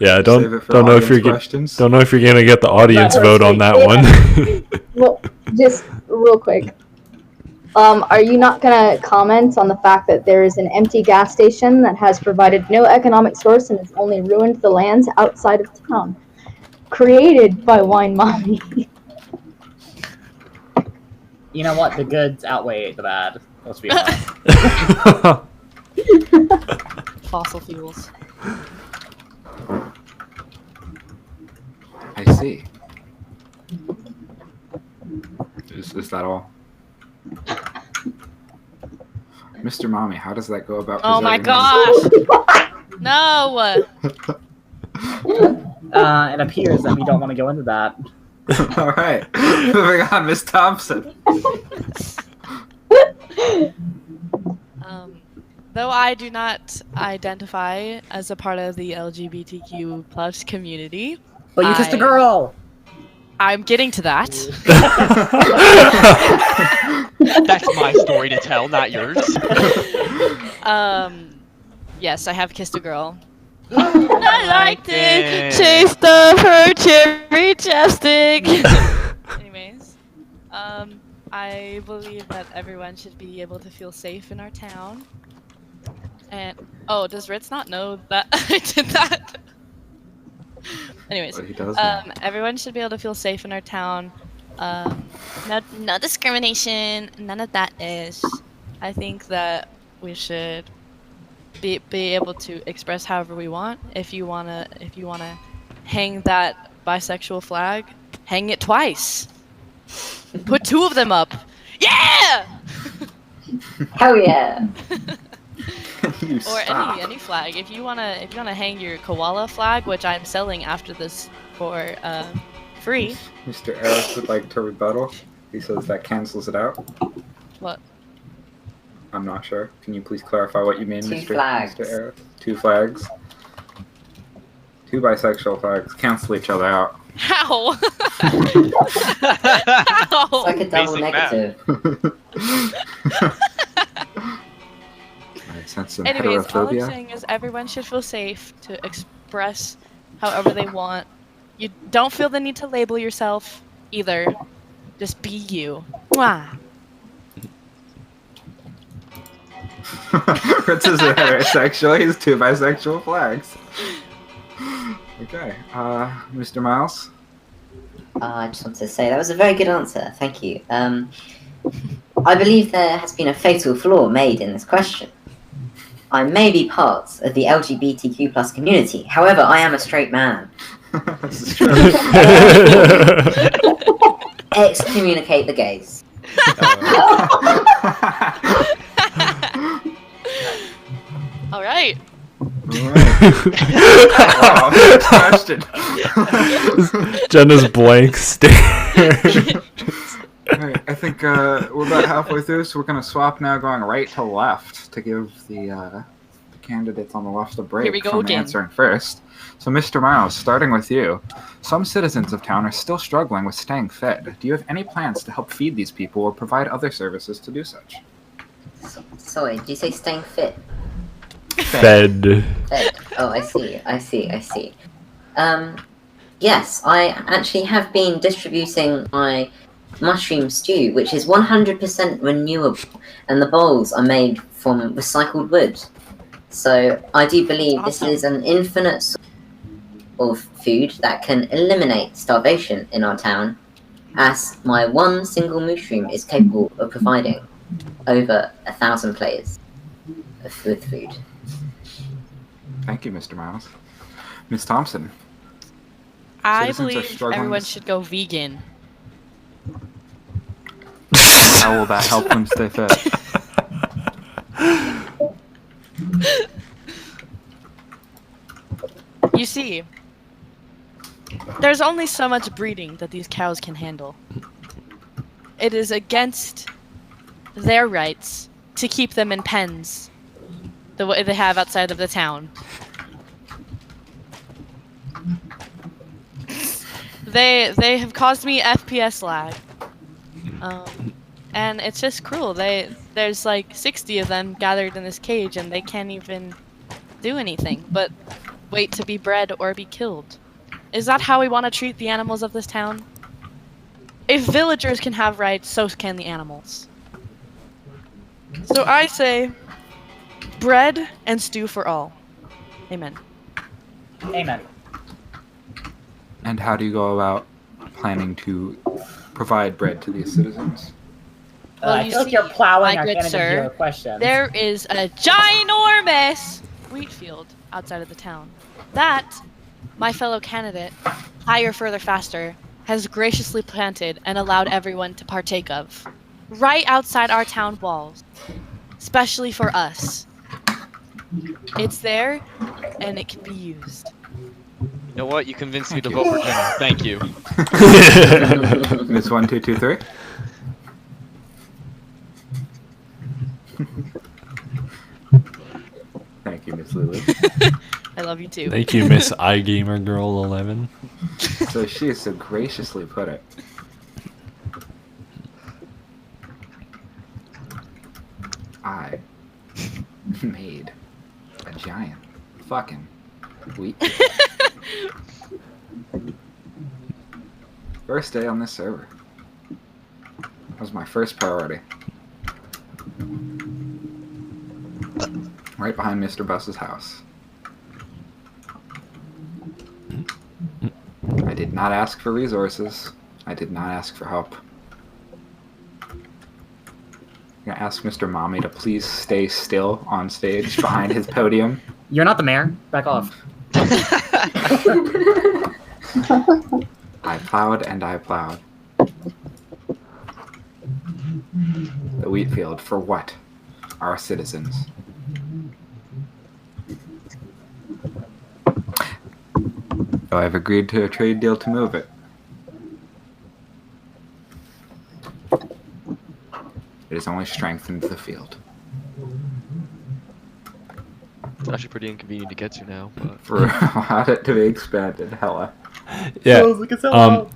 Yeah, Save don't it for don't know if audience you're questions. don't know if you're gonna get the audience That vote hurts on me. that one. Well, just real quick. Are you not gonna comment on the fact that there is an empty gas station that has provided no economic source and has only ruined the lands outside of town, created by Wine Mommy? You know what? The goods outweigh the bad. Let's be honest. Fossil fuels. I see. Is that all? Mr. Mommy, how does that go about Oh my preserving gosh! No! It appears that we don't want to go into that. All right, moving on, Miss Thompson. Though I do not identify as a part of the LGBTQ plus community, But you kissed a girl! I'm getting to that. That's my story to tell, not yours. Yes, I have kissed a girl. I like the taste of her cherry chapstick. Anyways, I believe that everyone should be able to feel safe in our town. And does Ritz not know that I did that? Anyways, Well, he does now. everyone should be able to feel safe in our town. No discrimination, none of that ish. I think that we should be able to express however we want. If you wanna hang that bisexual flag, hang it twice. Put 2 of them up. Yeah! Hell yeah! You Or stop. any flag. If you wanna hang your koala flag, which I'm selling after this for free. Mr. Eris would like to rebuttal. He says that cancels it out. What? I'm not sure. Can you please clarify what you mean, Two Mr. flags. Mr. Eris? 2 flags. 2 bisexual flags cancel each other out. How? It's How? like a double Basic math. negative. I sense some Anyways, all I'm heterophobia. saying is everyone should feel safe to express however they want. You don't feel the need to label yourself either. Just be you. Mwah. Fritz is a heterosexual. He has 2 bisexual flags. Okay, Mr. Miles. I just want to say that was a very good answer. Thank you. I believe there has been a fatal flaw made in this question. I may be part of the LGBTQ plus community. However, I am a straight man. This is true. Excommunicate the gays. All right. Wow, next question. Jenna's blank stare. Alright, I think we're about halfway through, so we're going to swap now, going right to left to give the candidates on the left a break Here we go from again. answering first. So, Mr. Miles, starting with you, some citizens of town are still struggling with staying fed. Do you have any plans to help feed these people or provide other services to do such? Sorry, did you say staying fit? Fed. Fed. Oh, I see. Yes, I actually have been distributing my mushroom stew, which is 100% renewable, and the bowls are made from recycled wood. So I do believe this is an infinite source of food that can eliminate starvation in our town, as my one single mushroom is capable of providing over 1,000 players with food. Thank you, Mr. Miles. Miss Thompson. I Citizens are believe struggling everyone to- should go vegan. How will that help them stay fit? You see, there's only so much breeding that these cows can handle. It is against their rights to keep them in pens the way they have outside of the town. They have caused me FPS lag. And it's just cruel. There's like 60 of them gathered in this cage and they can't even do anything but wait to be bred or be killed. Is that how we want to treat the animals of this town? If villagers can have rights, so can the animals. So I say, bread and stew for all. Amen. Amen. And how do you go about planning to provide bread to these citizens? Well, I you feel like see, you're plowing my our good candidate sir, hero questions. There is a ginormous wheat field outside of the town. That, my fellow candidate, Higher, Further, Faster, has graciously planted and allowed everyone to partake of. Right outside our town walls. Especially for us. It's there, and it can be used. You know what? You convinced me Thank to you. vote for Jenna. Thank you. Miss 1223. Thank you, Miss Lulu. I love you too. Thank you, Miss iGamer Girl 11. So she has so graciously put it. I made a giant fucking wheat. First day on this server. That was my first priority. Right behind Mr. Buss's house. I did not ask for resources. I did not ask for help. I'm gonna ask Mr. Mommy to please stay still on stage behind his podium. You're not the mayor. Back off. I plowed and I plowed. The wheat field for what? Our citizens. So I've agreed to a trade deal to move it. It has only strengthened the field. It's actually pretty inconvenient to get to now, but For allowed it to be expanded, hella. Yeah. Like a sellout.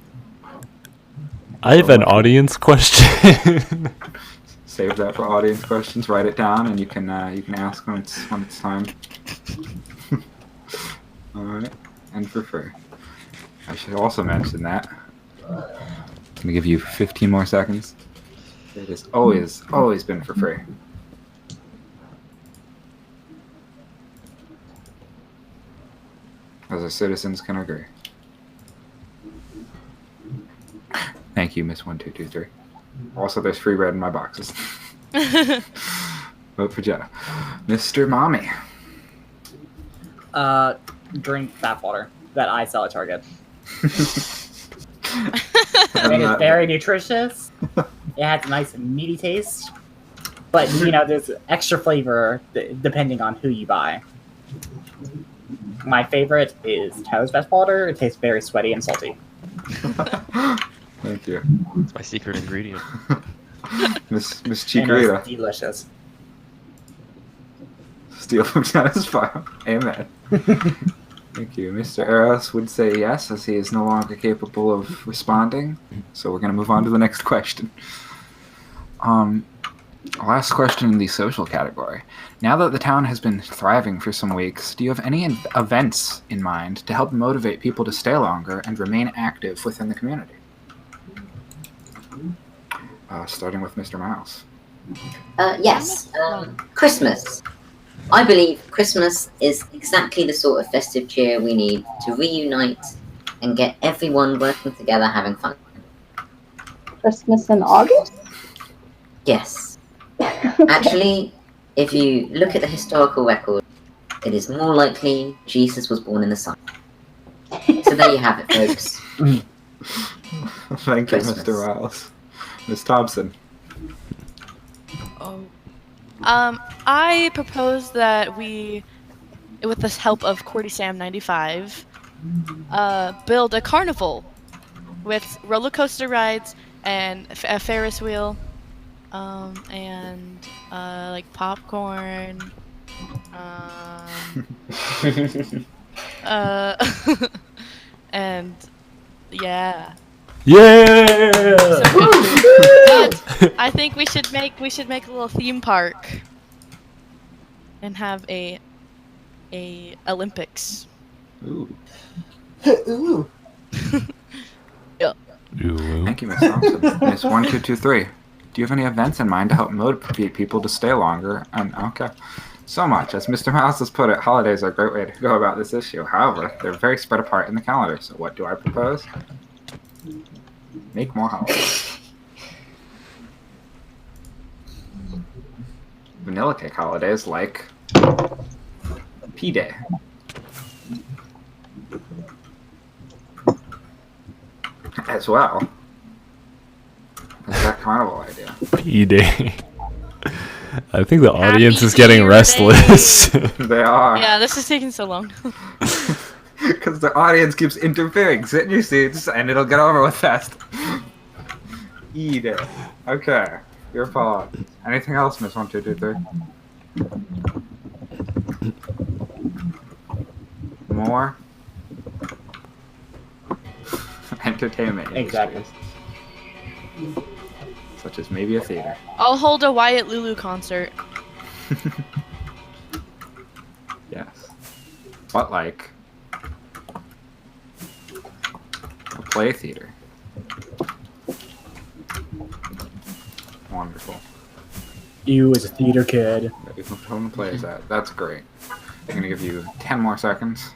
I have an audience question. Save that for audience questions. Write it down, and you can ask when it's time. All right, and for free. I should also mention that. I'm gonna give you 15 more seconds. It has always been for free. As our citizens can agree. Thank you, Miss 1223. Also, there's free bread in my boxes. Vote for Jenna. Mr. Mommy. Drink bath water that I sell at Target. And, It is very nutritious. It has a nice meaty taste. But, you know, there's extra flavor depending on who you buy. My favorite is Tyler's bath water. It tastes very sweaty and salty. Thank you. it's my secret ingredient. Miss And it's Chikorita. delicious. Steal from Jenna's file. Amen. Thank you. Mr. Eros would say yes, as he is no longer capable of responding. So we're going to move on to the next question. Last question in the social category. Now that the town has been thriving for some weeks, do you have any events in mind to help motivate people to stay longer and remain active within the community? Starting with Mr. Miles. Yes. Christmas. I believe Christmas is exactly the sort of festive cheer we need to reunite and get everyone working together having fun. Christmas in August? Yes. Actually, if you look at the historical record, it is more likely Jesus was born in the sun. So there you have it, folks. Thank Christmas. you, Mr. Miles. Ms. Thompson. Oh. I propose that we, with the help of Cordy Sam 95, build a carnival with roller coaster rides and a Ferris wheel, and like popcorn, and yeah. Yeah. But I think we should make a little theme park and have a Olympics. Ooh. Ooh. Ooh. Thank you, Ms. Thompson. Ms. 1223. Do you have any events in mind to help motivate people to stay longer? And okay. So much. As Mr. Mouse has put it, holidays are a great way to go about this issue. However, they're very spread apart in the calendar. So what do I propose? Make more holidays. Vanilla cake holidays like P-Day. As well as that carnival idea. P-Day. I think the audience Happy is getting Beer restless. They are. Yeah, this is taking so long. Because the audience keeps interfering. Sit in your seats and it'll get over with fast. Eat it. Okay. Your fault. Anything else, Miss 1223? More entertainment Exactly. industries. Such as maybe a theater. I'll hold a Wyatt Lulu concert. Yes. But like a play theater. Wonderful. You as a theater kid. Home play is that. That's great. I'm gonna give you 10 more seconds.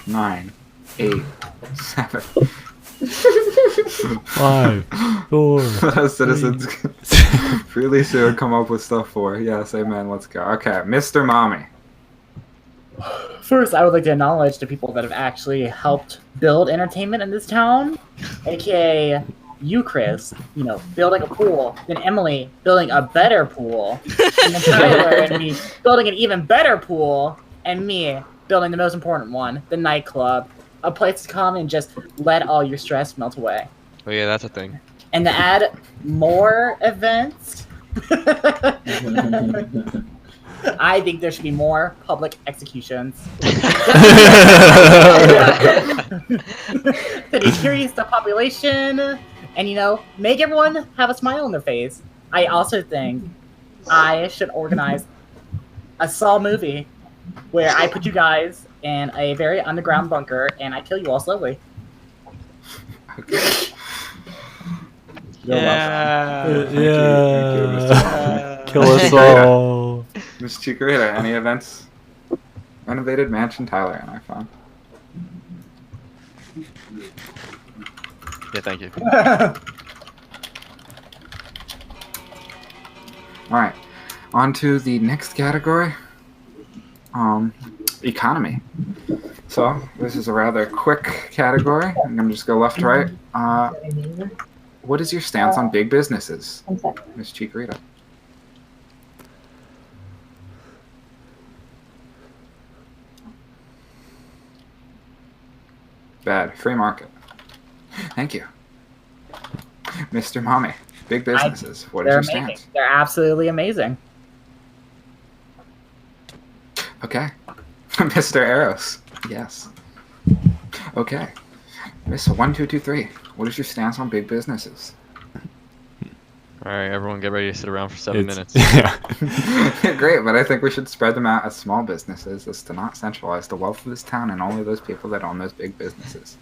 9, 8, 7. 5, 4. Citizens really soon come up with stuff for. Yes, amen. Let's go. Okay, Mr. Mommy. First, I would like to acknowledge the people that have actually helped build entertainment in this town, aka you, Chris, building a pool, then Emily building a better pool, and then Tyler and me building an even better pool, and me building the most important one, the nightclub, a place to come and just let all your stress melt away. Oh yeah, that's a thing. And to add more events, I think there should be more public executions. To decrease the population and, make everyone have a smile on their face. I also think I should organize a Saw movie where I put you guys in a very underground bunker and I kill you all slowly. Okay. Yeah. Thank you, Mr. Mommy. Kill us all. Ms. Chikorita, any events? Renovated mansion Tyler and I found. Yeah, thank you. Alright. On to the next category. Economy. So, this is a rather quick category. I'm gonna just go left to right. What is your stance on big businesses, One second. Ms. Chikorita? Bad. Free market. Thank you. Mr. Mommy, big businesses. What is They're your amazing. stance? They're absolutely amazing. Okay. Mr. Eros. Yes. Okay. Miss 1223. What is your stance on big businesses? All right, everyone, get ready to sit around for 7 minutes. Yeah. Great, but I think we should spread them out as small businesses, as to not centralize the wealth of this town and only those people that own those big businesses.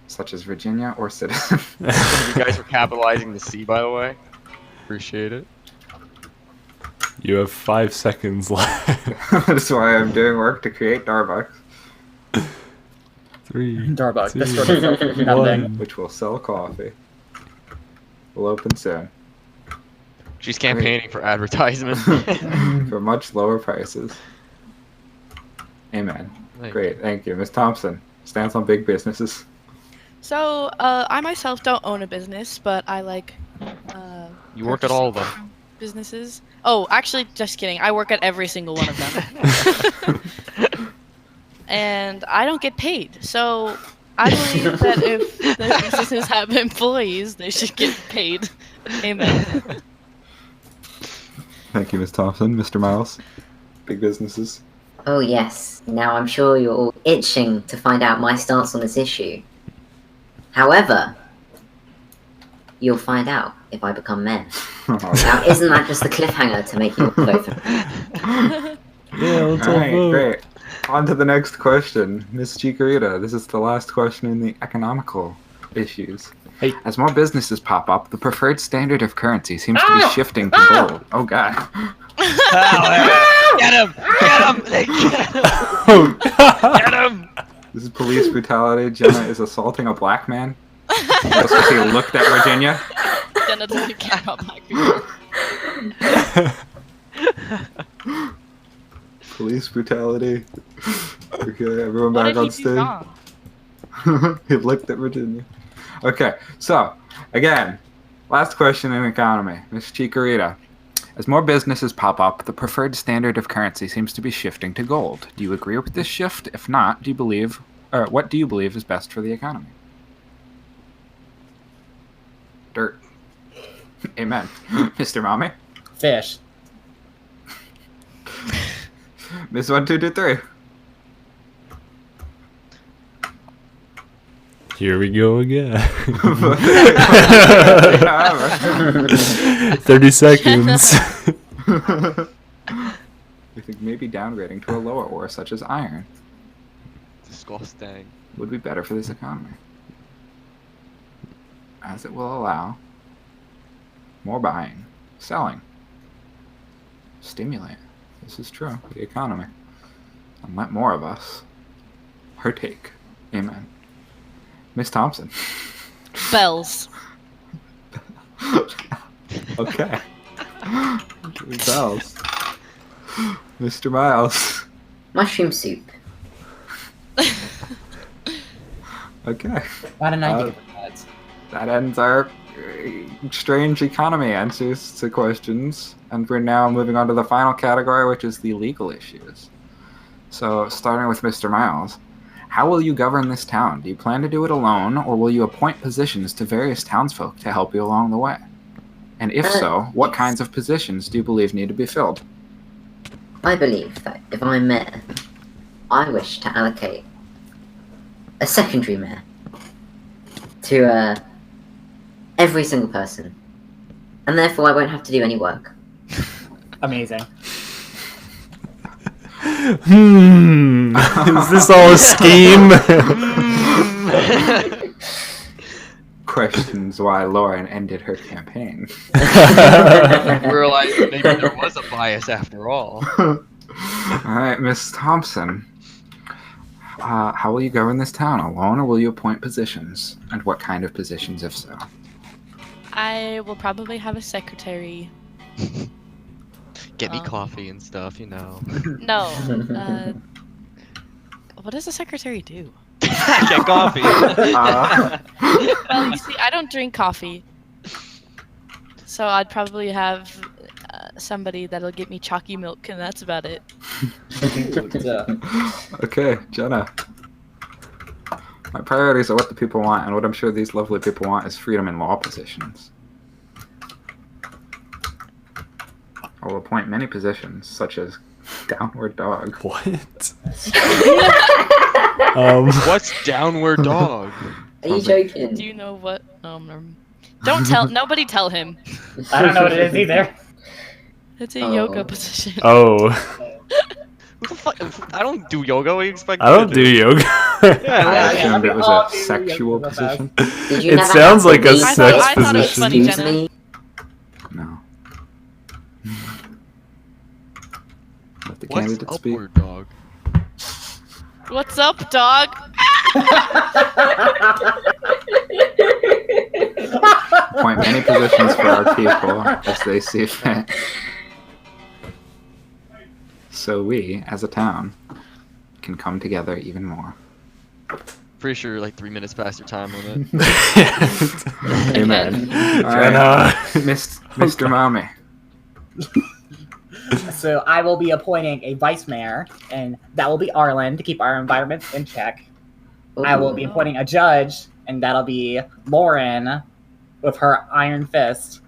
Such as Virginia or Citizen. You guys are capitalizing the C, by the way. Appreciate it. You have 5 seconds left. That's why I'm doing work to create Darbucks, 3, Darbuck. This 2, sort of nothing. 1. which will sell coffee. Will open soon. She's campaigning for advertisement. For much lower prices. Amen. Great, thank you. Miss Thompson stands on big businesses. So, I myself don't own a business, but I like. You work at all of them. Businesses. Oh, actually, just kidding. I work at every single one of them. And I don't get paid. So, I believe that if the businesses have employees, they should get paid. Amen. Thank you, Miss Thompson. Mr. Miles, big businesses. Oh yes, now I'm sure you're all itching to find out my stance on this issue. However, you'll find out if I become mayor. Now, isn't that just the cliffhanger to make you vote for me? Yeah, let's all Alright, vote. great. On to the next question. Miss Chikorita, this is the last question in the economical issues. Hey. As more businesses pop up, the preferred standard of currency seems to be shifting to gold. Oh god. Get him! Get him! Get him! Oh. Get him! This is police brutality. Jenna is assaulting a black man. Just because he looked at Virginia. Jenna doesn't care about black people. Police brutality. Okay, everyone What back did on he do stage. wrong? He looked at Virginia. Okay, so, again, last question in economy. Miss Chikorita. As more businesses pop up, the preferred standard of currency seems to be shifting to gold. Do you agree with this shift? If not, what do you believe is best for the economy? Dirt. Amen. Mr. Mommy? Fish. Miss 1223. Here we go again. 30 seconds. We think maybe downgrading to a lower ore, such as iron, Disgusting. would be better for this economy, as it will allow more buying, selling, stimulate. This is true, the economy, and let more of us partake. Amen. Miss Thompson. Bells. Okay. Bells. Mr. Miles. Mushroom soup. Okay. Why didn't I Uh, think of that? That ends our strange economy answers to questions. And we're now moving on to the final category, which is the legal issues. So, starting with Mr. Miles. How will you govern this town? Do you plan to do it alone, or will you appoint positions to various townsfolk to help you along the way? And if so, what yes. kinds of positions do you believe need to be filled? I believe that if I'm mayor, I wish to allocate a secondary mayor to every single person, and therefore I won't have to do any work. Amazing. Is this all a scheme? Questions why Lauren ended her campaign. Realized maybe there was a bias after all. Alright, Miss Thompson. How will you govern this town? Alone, or will you appoint positions? And what kind of positions, if so? I will probably have a secretary. Get me coffee and stuff, you know. No. What does a secretary do? Get coffee. Well, you see, I don't drink coffee. So I'd probably have somebody that'll get me chalky milk, and that's about it. Okay, Jenna. My priorities are what the people want, and what I'm sure these lovely people want is freedom in law positions. I will appoint many positions, such as downward dog. What? What's downward dog? Are you Sounds like- joking? Do you know what? Don't tell. Nobody tell him. I don't know what it is either. It's a Oh. yoga position. Oh, Who the fuck? I don't do yoga. What do you expect? I me don't to do yoga. Yeah, I yeah, assumed we it was all a do sexual yoga fast. position. Did you It never sounds have like the a V6 sex I thought it was position. funny, Excuse Jenna. me. No. Let the What's candidate speak. upward, dog? What's up, dog? Appoint many positions for our people as they see fit. So we, as a town, can come together even more. Pretty sure you're like 3 minutes past your time limit. Amen. All Jenna. right, Mr. Mommy. So I will be appointing a vice mayor, and that will be Arlen to keep our environment in check. I will be appointing a judge, and that'll be Lauren with her iron fist.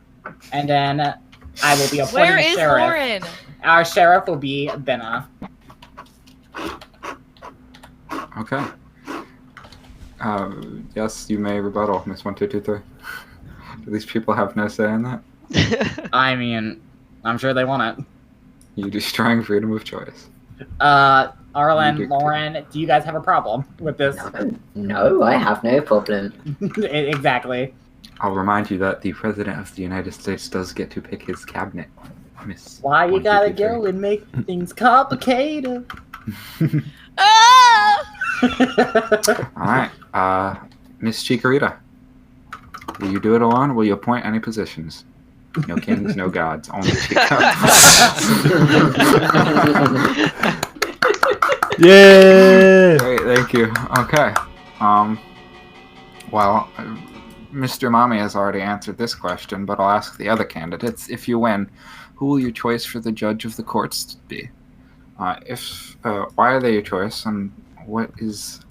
And then I will be appointing Where a is sheriff. Lauren? Our sheriff will be Benna. Okay. Yes, you may rebuttal, Miss 1223. Do these people have no say in that? I mean, I'm sure they want it. You destroying freedom of choice. Arlen, You Lauren, do you guys have a problem with this? No, I have no problem. Exactly. I'll remind you that the President of the United States does get to pick his cabinet, Miss. Why you gotta 1223. go and make things complicated? Ah! All right, Miss Chikorita. Will you do it alone? Or will you appoint any positions? No kings, no gods, only Chico. Yay! Great, thank you. Okay. Well, Mr. Mommy has already answered this question, but I'll ask the other candidates. If you win, who will your choice for the judge of the courts be? Why are they your choice, and what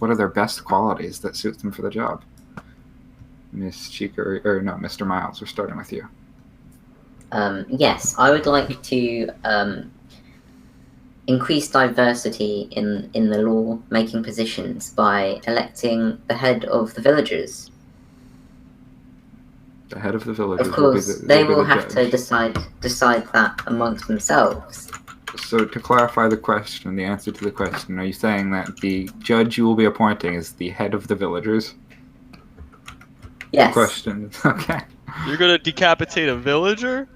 are their best qualities that suit them for the job? Miss Mr. Miles, we're starting with you. Yes, I would like to increase diversity in the law-making positions by electing the head of the villagers. The head of the villagers. Of course, they will have to decide. decide that amongst themselves. So to clarify the question, the answer to the question, are you saying that the judge you will be appointing is the head of the villagers? Yes. Question. Okay. You're gonna decapitate a villager?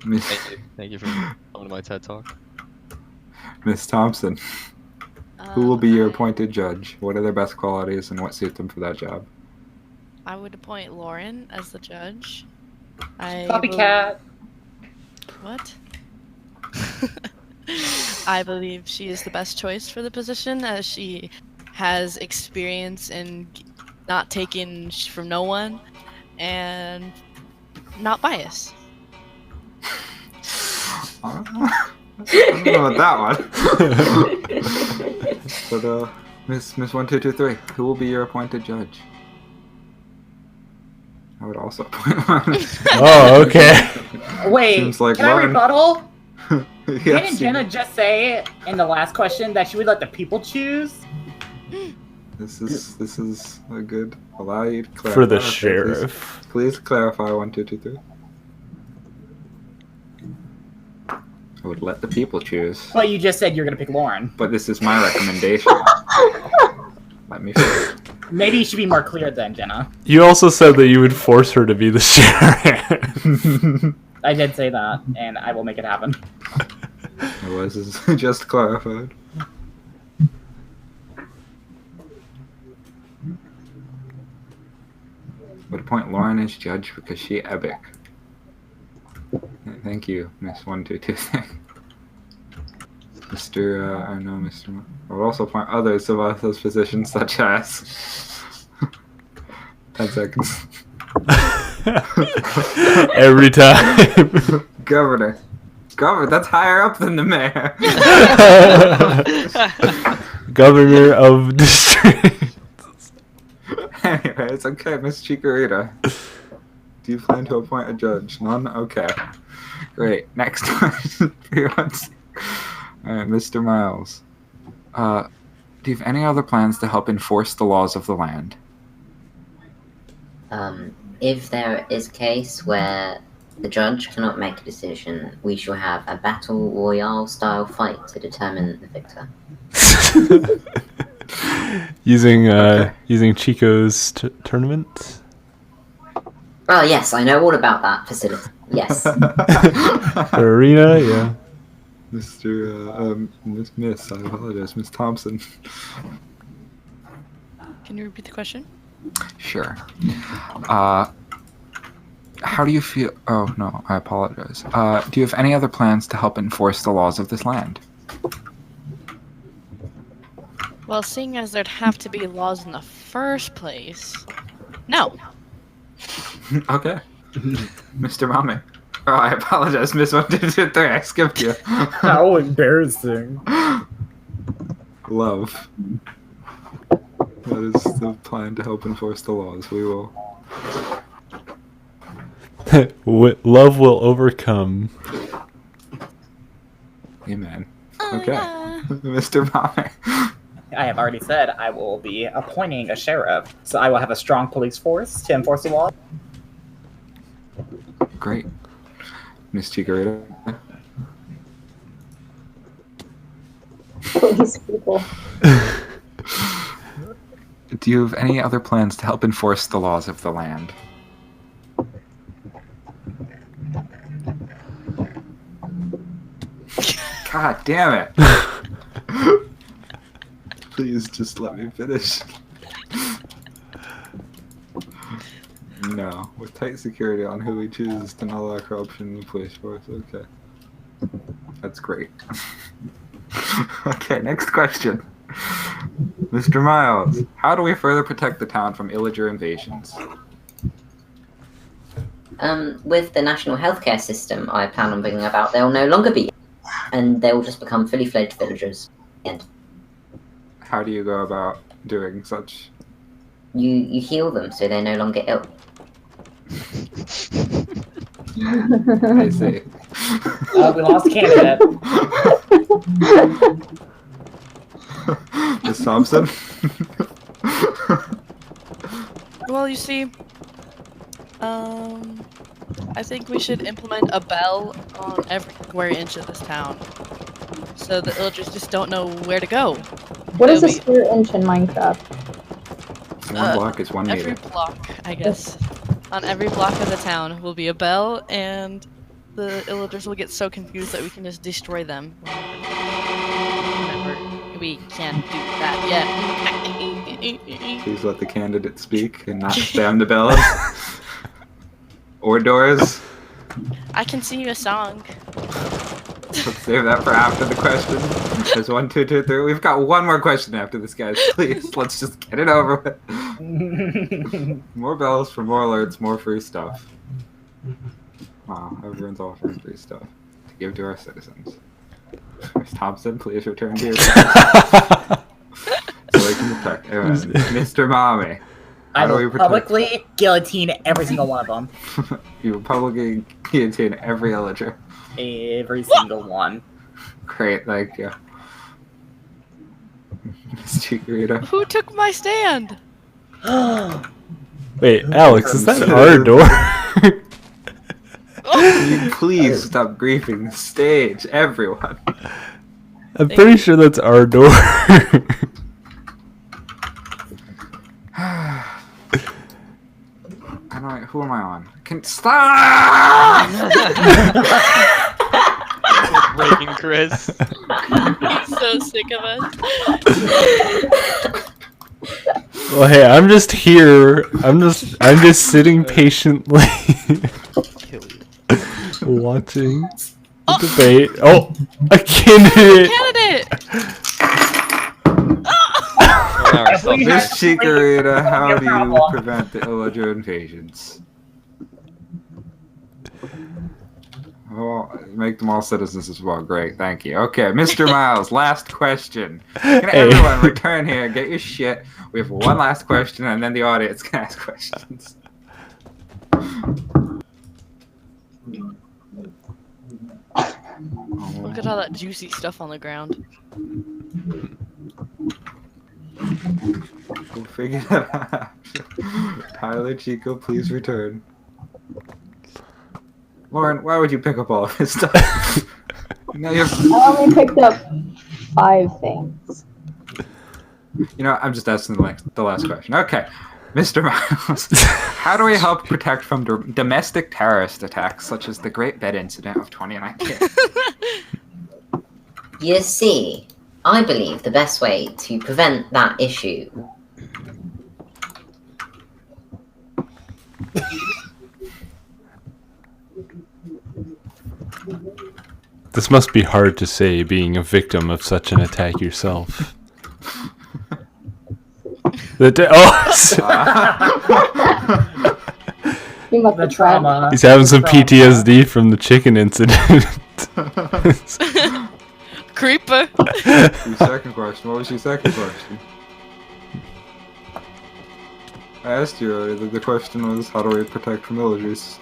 Miss, Thank you for coming to my TED Talk. Miss Thompson, who will be your I- appointed judge? What are their best qualities and what suit them for that job? I would appoint Lauren as the judge. I Copycat. What? I believe she is the best choice for the position, as she has experience in not taking from no one and not biased. I don't know about that one. But Miss 1223, who will be your appointed judge? I would also appoint one. Oh, okay. Wait, Seems like can I Lauren. rebuttal? Yes, Didn't Jenna just say in the last question that she would let the people choose? This is a good. Allow you to clarify. For the Okay, sheriff. Please clarify 1223. I would let the people choose, Well, you just said you're gonna pick Lauren. but this is my recommendation. Let me finish. Maybe you should be more clear then, Jenna. You also said that you would force her to be the sheriff. I did say that, and I will make it happen. It was just clarified. Would appoint Lauren as judge because she epic. Thank you, Miss 1223. Mr. I know Mr. I would also appoint others of those positions, such as 10 seconds. Every time. Governor. That's higher up than the mayor. Governor of district. Anyway, it's okay, Miss Chikorita. Do you plan to appoint a judge? None? Okay. Great. Next question. Alright, Mr. Miles. Do you have any other plans to help enforce the laws of the land? If there is a case where the judge cannot make a decision, we shall have a battle royale style fight to determine the victor. using Chico's tournament. Oh yes, I know all about that facility. Yes. Arena, yeah. Miss, I apologize, Miss Thompson. Can you repeat the question? Sure. How do you feel? Oh no, I apologize. Do you have any other plans to help enforce the laws of this land? Well, seeing as there'd have to be laws in the first place, no. Okay. Mr. Mame. Oh, I apologize, Miss 123. I skipped you. How embarrassing. Love. That is the plan to help enforce the laws. We will. Love will overcome. Amen. Okay. Mr. Mame. I have already said I will be appointing a sheriff, so I will have a strong police force to enforce the law. Great. Miss Chikorita. Police people. Do you have any other plans to help enforce the laws of the land? God damn it! Please just let me finish. No, with tight security on who he chooses to null out corruption in the police force. Okay. That's great. Okay, next question. Mr. Miles, how do we further protect the town from illager invasions? With the national healthcare system I plan on bringing about, they'll no longer be, and they will just become fully fledged villagers. And How do you go about doing such? you heal them so they're no longer ill. I see. We lost candidate. Miss Thompson? Well, you see, I think we should implement a bell on every square inch of this town, so the illagers just don't know where to go. What is a It'll be- square inch in Minecraft? One block is 1 Every meter. block, I guess. On every block of the town will be a bell, and the illagers will get so confused that we can just destroy them. Remember, we can't do that yet. Please let the candidate speak and not spam the bells. Or doors. I can sing you a song. Let's save that for after the question. There's 1, 2, 2, 3. We've got one more question after this, guys. Please, let's just get it over with. More bells for more alerts, more free stuff. Wow, everyone's offering free stuff to give to our citizens. Miss Thompson, please return to your desk. So we can protect everyone. Mr. Mame, I how do we will protect? publicly guillotine every single one of them. You will publicly guillotine every illager. Every single one. Great, thank you. Miss Chikorita. Who took my stand? Wait, Alex, is that our door? Can you please stop griefing the stage, everyone? I'm pretty sure that's our door. I don't. Who am I on? Can stop! Breaking Chris. He's so sick of us. Well, hey, I'm just here. I'm just sitting patiently, watching the debate. Oh, a candidate. Candidate! Miss Chikorita, how do you prevent the illager invasions? Well, make them all citizens as well. Great, thank you. Okay, Mr. Miles, last question. Can everyone return here, get your shit. We have one last question, and then the audience can ask questions. Look at all that juicy stuff on the ground. We'll figure that out. Tyler, Chico, please return. Lauren, why would you pick up all of this stuff? No, you're... I only picked up 5 things. You know, I'm just asking the last question. Okay, Mr. Miles, how do we help protect from domestic terrorist attacks such as the Great Bed Incident of 2019? You see, I believe the best way to prevent that issue This must be hard to say, being a victim of such an attack yourself. He must The have tried. trauma. He's having some Trauma. PTSD from the chicken incident. Creeper. Your second question. What was your second question? I asked you earlier. The question was, how do we protect from villagers?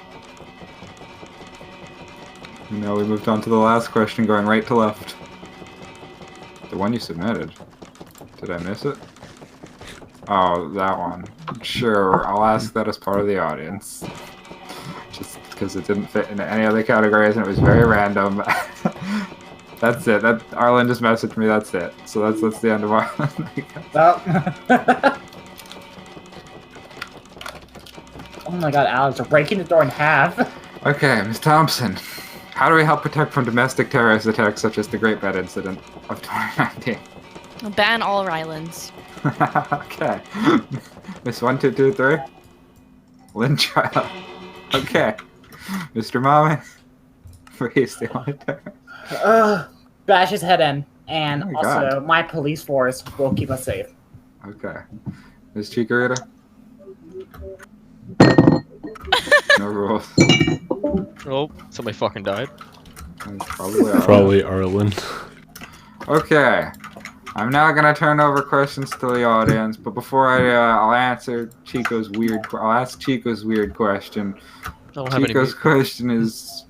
And now we moved on to the last question, going right to left. The one you submitted. Did I miss it? Oh, that one. Sure, I'll ask that as part of the audience. Just because it didn't fit into any other categories and it was very random. That's it. That Arlen just messaged me. That's it. So that's the end of Arlen. Oh. Oh my god, Alex, you're breaking the door in half. Okay, Ms. Thompson. How do we help protect from domestic terrorist attacks such as the Great Bed Incident of 2019? Ban all islands. Okay. Miss 1223? Lynn Trial. Okay. Mr. Mommy? Freeze the only Bash his head in. And Oh my also, God. my police force will keep us safe. Okay. Miss Chikorita? No rules. Oh, somebody fucking died. Probably Arlen. Probably Arlen. Okay. I'm now gonna turn over questions to the audience, but before I'll answer Chico's weird. I'll ask Chico's weird question. I don't have any. Chico's question is: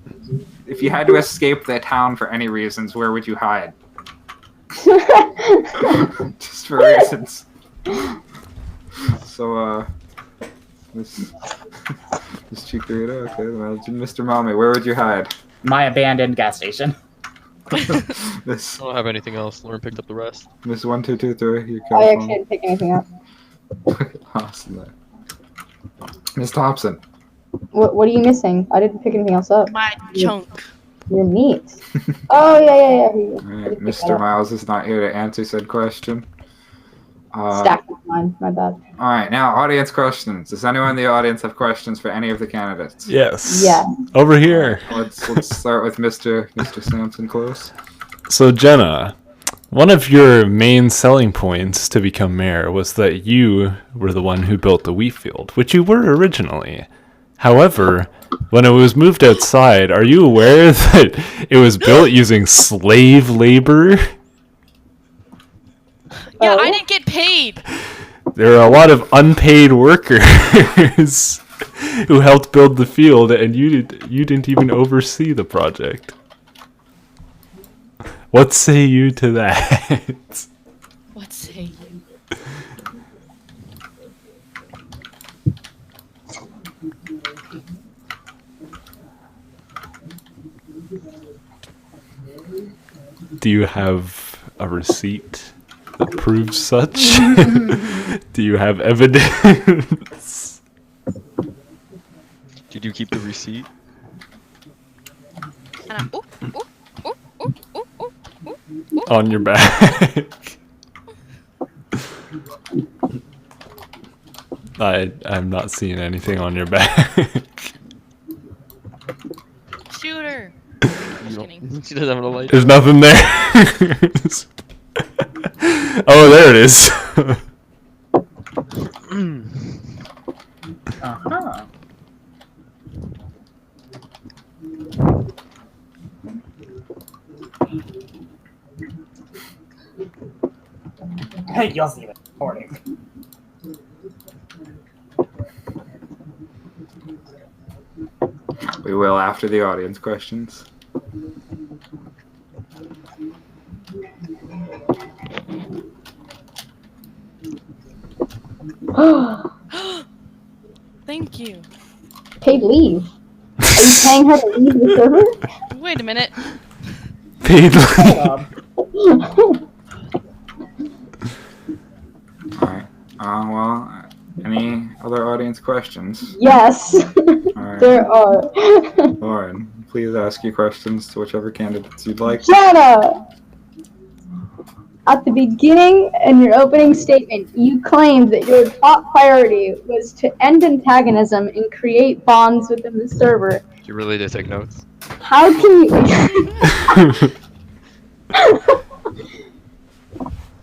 if you had to escape the town for any reasons, where would you hide? Just for reasons. So, Miss Chikorita, okay, well, Mr. Mommy, where would you hide? My abandoned gas station. Miss I don't have anything else. Lauren picked up the rest. 1223, you I actually didn't pick anything up. Awesome. There. Miss Thompson. What are you missing? I didn't pick anything else up. My chunk. Your meat. Oh, yeah. I Alright, didn't pick that Mr. up. Miles is not here to answer said question. Stacked with mine. My bad. Alright, now audience questions. Does anyone in the audience have questions for any of the candidates? Yes. Yeah. Over here. Let's start with Mr. Sampson Close. So Jenna, one of your main selling points to become mayor was that you were the one who built the wheat field, which you were originally. However, when it was moved outside, are you aware that it was built using slave labor? Yeah, Oh. I didn't get paid. There are a lot of unpaid workers who helped build the field, and you didn't even oversee the project. What say you to that? What say you? Do you have a receipt that proves such? Do you have evidence? Did you keep the receipt? And I'm, ooh, ooh, ooh, ooh, ooh, ooh, ooh, ooh. On your back. I'm not seeing anything on your back. Shooter. You kidding. don't, she doesn't have a light. There's nothing there. Oh, there it is. Uh-huh. Hey, you'll see the recording. We will after the audience questions. Thank you. Paid leave. Are you paying her to leave the server? Wait a minute. Paid Alright. Well, any other audience questions? Yes, Alright. there are. Lauren, please ask your questions to whichever candidates you'd like. Jenna! At the beginning in your opening statement, you claimed that your top priority was to end antagonism and create bonds within the server. You really did take notes. How can you...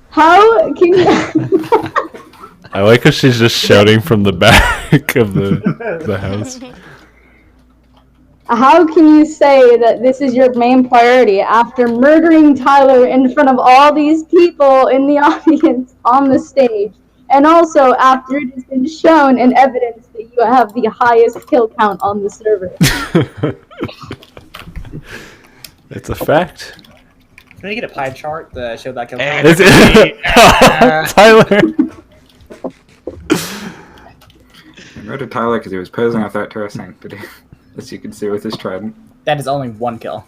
How can you... I like how she's just shouting from the back of the house. How can you say that this is your main priority after murdering Tyler in front of all these people in the audience on the stage, and also after it has been shown in evidence that you have the highest kill count on the server? It's a fact. Can we get a pie chart to show that kill Eh. count? Tyler. I murdered Tyler because he was posing a threat to our sanctity, as you can see with his trident. That is only one kill.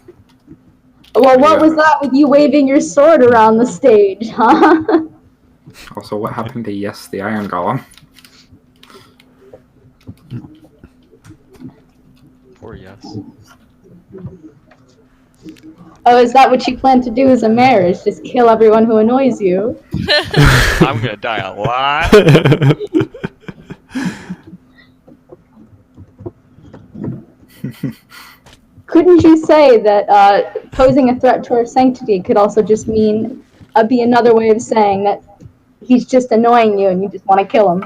Well, what was that with you waving your sword around the stage, huh? Also, what happened to Yes, the Iron Golem? Poor yes. Oh, is that what you plan to do as a mayor? Is just kill everyone who annoys you? I'm gonna die a lot. Couldn't you say that posing a threat to our sanctity could also just mean be another way of saying that he's just annoying you and you just want to kill him?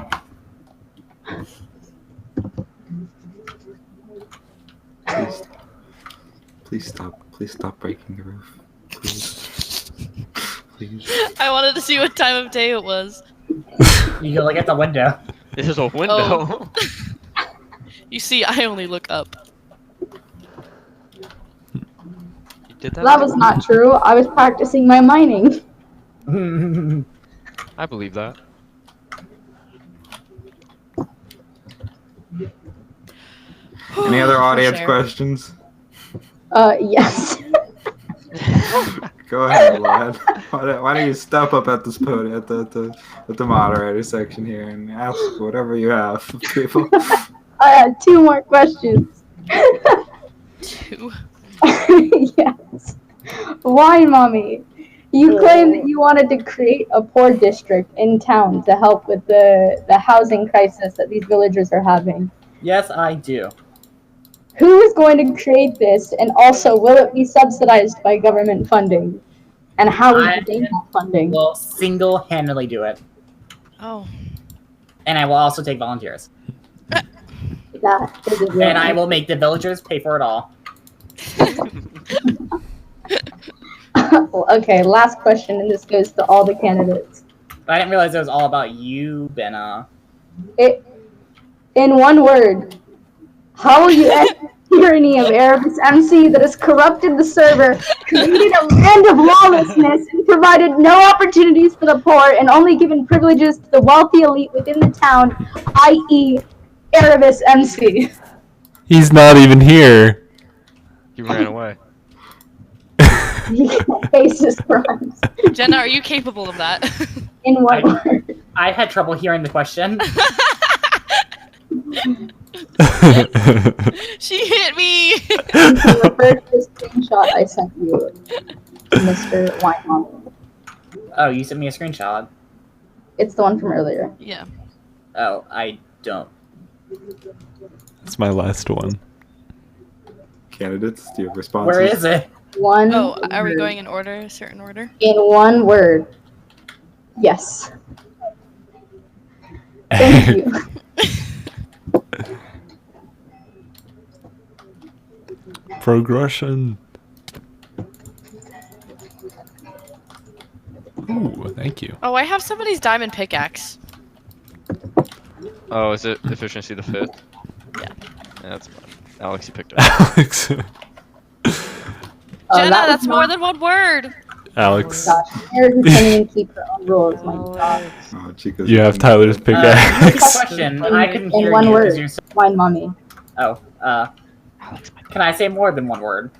Please stop breaking the roof. Please. Please. I wanted to see what time of day it was. You go look at the window. This is a window. Oh. You see, I only look up. You did that? That was not true. I was practicing my mining. I believe that. Any other audience Share. questions? Yes. Go ahead, lad. Why don't you step up at this podium, at the moderator section here, and ask whatever you have, people. I had 2 more questions. 2. Yes. Why, Mommy? You claim that you wanted to create a poor district in town to help with the housing crisis that these villagers are having. Yes, I do. Who is going to create this, and also will it be subsidized by government funding? And how will you gain that funding? Will single-handedly do it. Oh. And I will also take volunteers. That is a And I will make the villagers pay for it all. Well, okay, last question, and this goes to all the candidates. I didn't realize it was all about you, Benna. In one word, how will you end the tyranny of Erebus MC that has corrupted the server, created a land of lawlessness, and provided no opportunities for the poor, and only given privileges to the wealthy elite within the town, i.e. Erebus MC? He's not even here. He ran away. He can't face his crimes. Jenna, are you capable of that? In one word. I had trouble hearing the question. She hit me! Refer to the screenshot I sent you, Mr. Weinbaum. Oh, you sent me a screenshot. It's the one from earlier. Yeah. Oh, I don't. That's my last one. Candidates, do you have responses? Where is it? One. Oh, are we word. going in order? A certain order? In one word. Yes. Thank you. Progression. Ooh, thank you. Oh, I have somebody's diamond pickaxe. Oh, is it efficiency the 5th? Yeah. That's fine. Alex, you picked it up. Alex. Jenna, that was that's more not- than one word! Alex, Gosh, Mayor who can't even keep her own rules. My God. Oh, Chica's you have Tyler's Quick pickaxe. question. I couldn't In hear one you word. because you're so... Wine mommy. Oh, can I say more than one word?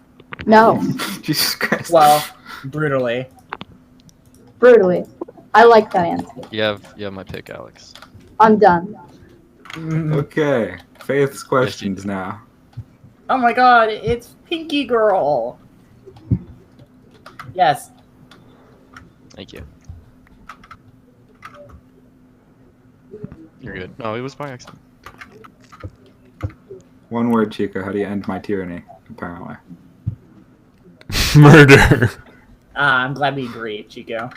No, Jesus Christ. Well, brutally. brutally. I like that answer. You have my pick, Alex. I'm done. Okay, Faith's questions now. Oh my god, it's Pinky Girl. Yes. Thank you. You're good. No, it was by accident. One word, Chica. How do you end my tyranny? Apparently. Murder. I'm glad we agree, Chico.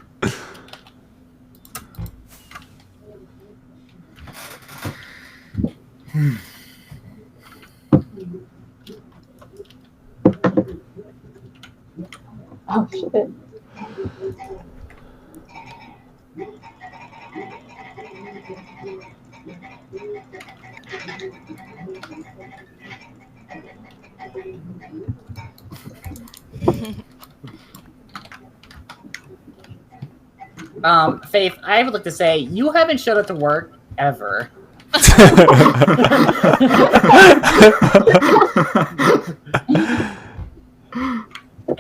Oh shit. Faith, I would like to say you haven't showed up to work ever.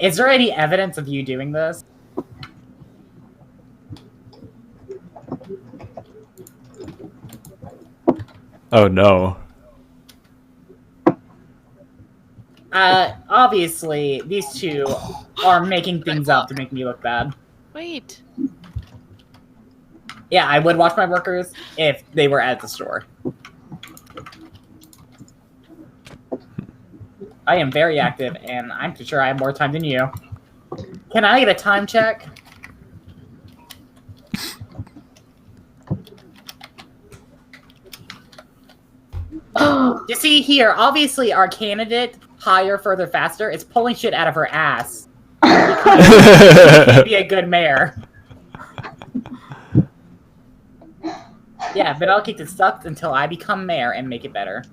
Is there any evidence of you doing this? Oh no. Obviously, these two are making things up to make me look bad. Wait. Yeah, I would watch my workers if they were at the store. I am very active, and I'm sure I have more time than you. Can I get a time check? You see here, obviously our candidate, higher, further, faster, is pulling shit out of her ass. Because she can't be a good mayor. Yeah, but I'll keep it stuck until I become mayor and make it better.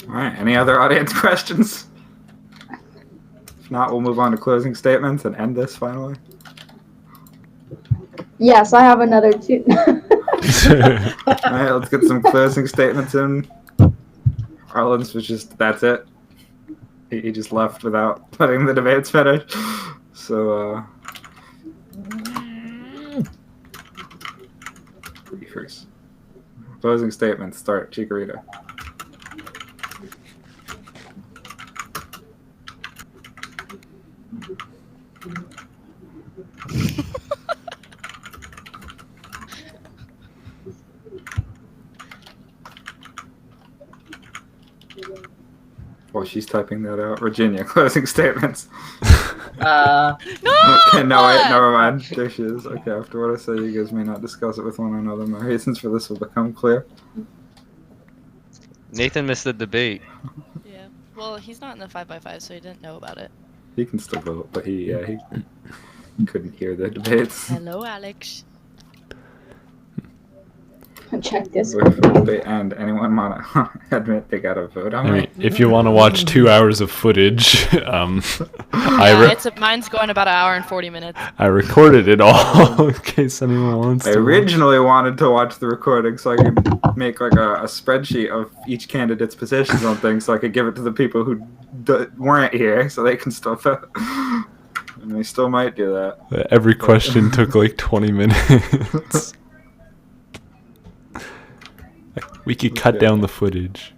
Alright, any other audience questions? If not, we'll move on to closing statements and end this finally. Yes, I have another two. Alright, let's get some closing statements in. Arlen's was just, that's it. He just left without letting the debates finish. So, briefers. Closing statements, start, Chikorita. While she's typing that out, Virginia, closing statements. No! Okay, no, wait, never mind. There she is. Okay, after what I say, you guys may not discuss it with one another. My reasons for this will become clear. Nathan missed the debate. Yeah. Well, he's not in the 5x5, so he didn't know about it. He can still vote, but he couldn't hear the debates. Hello, Alex. Check this. And anyone want to admit they got a vote on I mean, it? if you want to watch 2 hours of footage, Mine's going about an hour and 40 minutes. I recorded it all in case anyone wants I to. originally wanted to watch the recording so I could make like a spreadsheet of each candidate's positions on things so I could give it to the people who weren't here so they can still vote. And we still might do that. Every question took like 20 minutes. We could cut down the footage.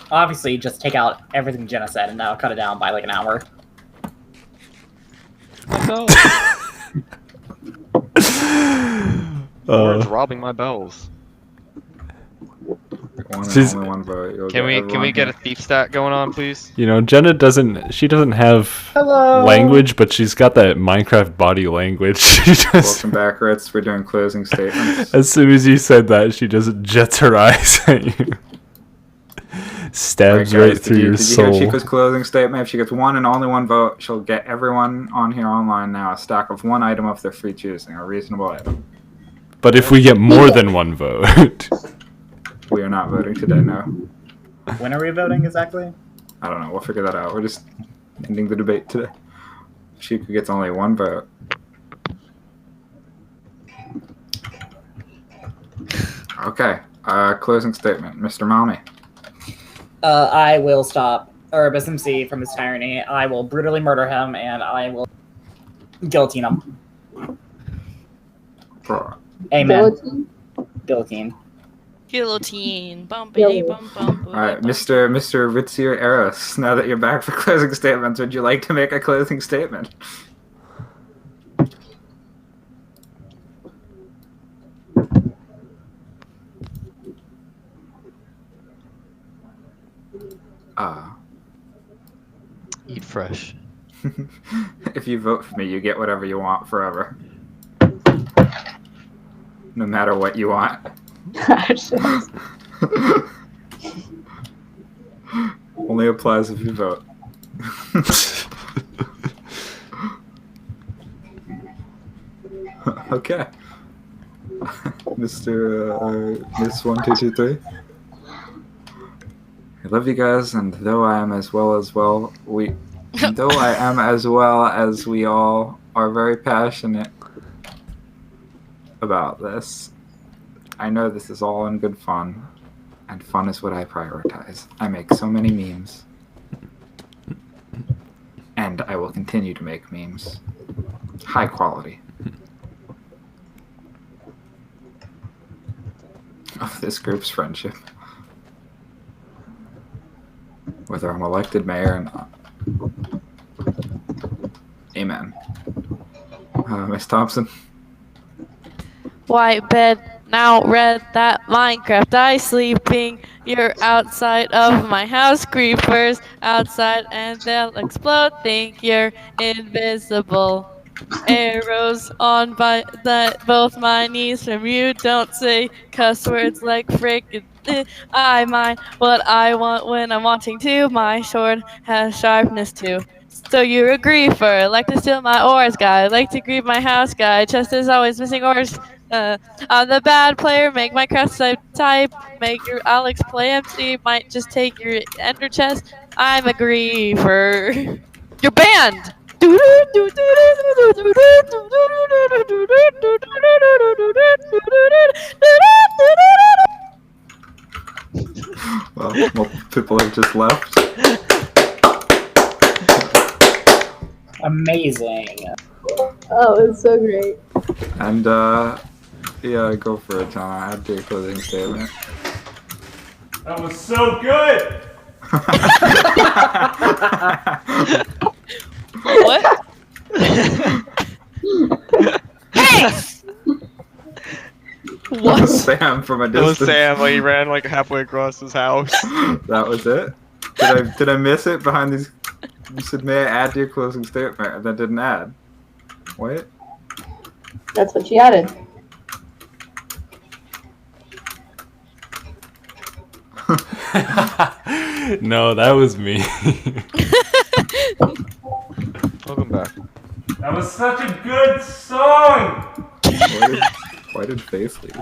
Obviously, just take out everything Jenna said and now cut it down by like an hour. Lauren's robbing my bells. She's- Only one vote. You'll Can we get a thief stat going on, please? You know, Jenna doesn't have Hello. language, but she's got that Minecraft body language. She just, Welcome back, Ritz. We're doing closing statements. as soon as you said that, she just jets her eyes at you. Stabs Alright, right guys, through did your you soul. hear Chico's closing statement? If she gets one and only one vote, she'll get everyone on here online now a stack of one item of their free choosing, a reasonable item. But if we get more than one vote, We are not voting today, no. When are we voting exactly? I don't know. We'll figure that out. We're just ending the debate today. Chica gets only one vote. Okay. Closing statement. Mr. Malmy. I will stop Erebus MC from his tyranny. I will brutally murder him, and I will guillotine him. Amen. Guillotine? Guillotine. Guillotine. Bum, bitty, bum, bum, All right, Mr. Ritzier Eros. Now that you're back for closing statements, would you like to make a closing statement? Eat fresh. If you vote for me, you get whatever you want forever. No matter what you want. Only applies if you vote. Okay. Miss 1223. I love you guys, and though I am as well as we all are very passionate about this, I know this is all in good fun, and fun is what I prioritize. I make so many memes, and I will continue to make memes. High quality. Of this group's friendship. Whether I'm elected mayor or not. Amen. Miss Thompson. White bed, now red, that Minecraft I sleeping. You're outside of my house, creepers outside, and they'll explode. Think you're invisible. Arrows on by both my knees from you. Don't say cuss words like frick. I mind what I want when I'm wanting to. My sword has sharpness too. So you're a griefer, like to steal my ores, guy. Like to grieve my house, guy. Chest is always missing ores. I'm the bad player. Make my crest type. Make your Alex play empty. Might just take your ender chest. I'm a griefer. You're banned. Well, people have just left. Amazing. Oh, it's so great. And, yeah, go for it, Tom. I have to your closing statement. that was so good. What? Hey! That What? was Sam from a That was distance. Sam, like he ran like halfway across his house. That was it? Did I miss it behind these? You said, may I add to your closing statement? And that didn't add. Wait. That's what she added. No, that was me. Welcome back. That was such a good song. Why did Face leave?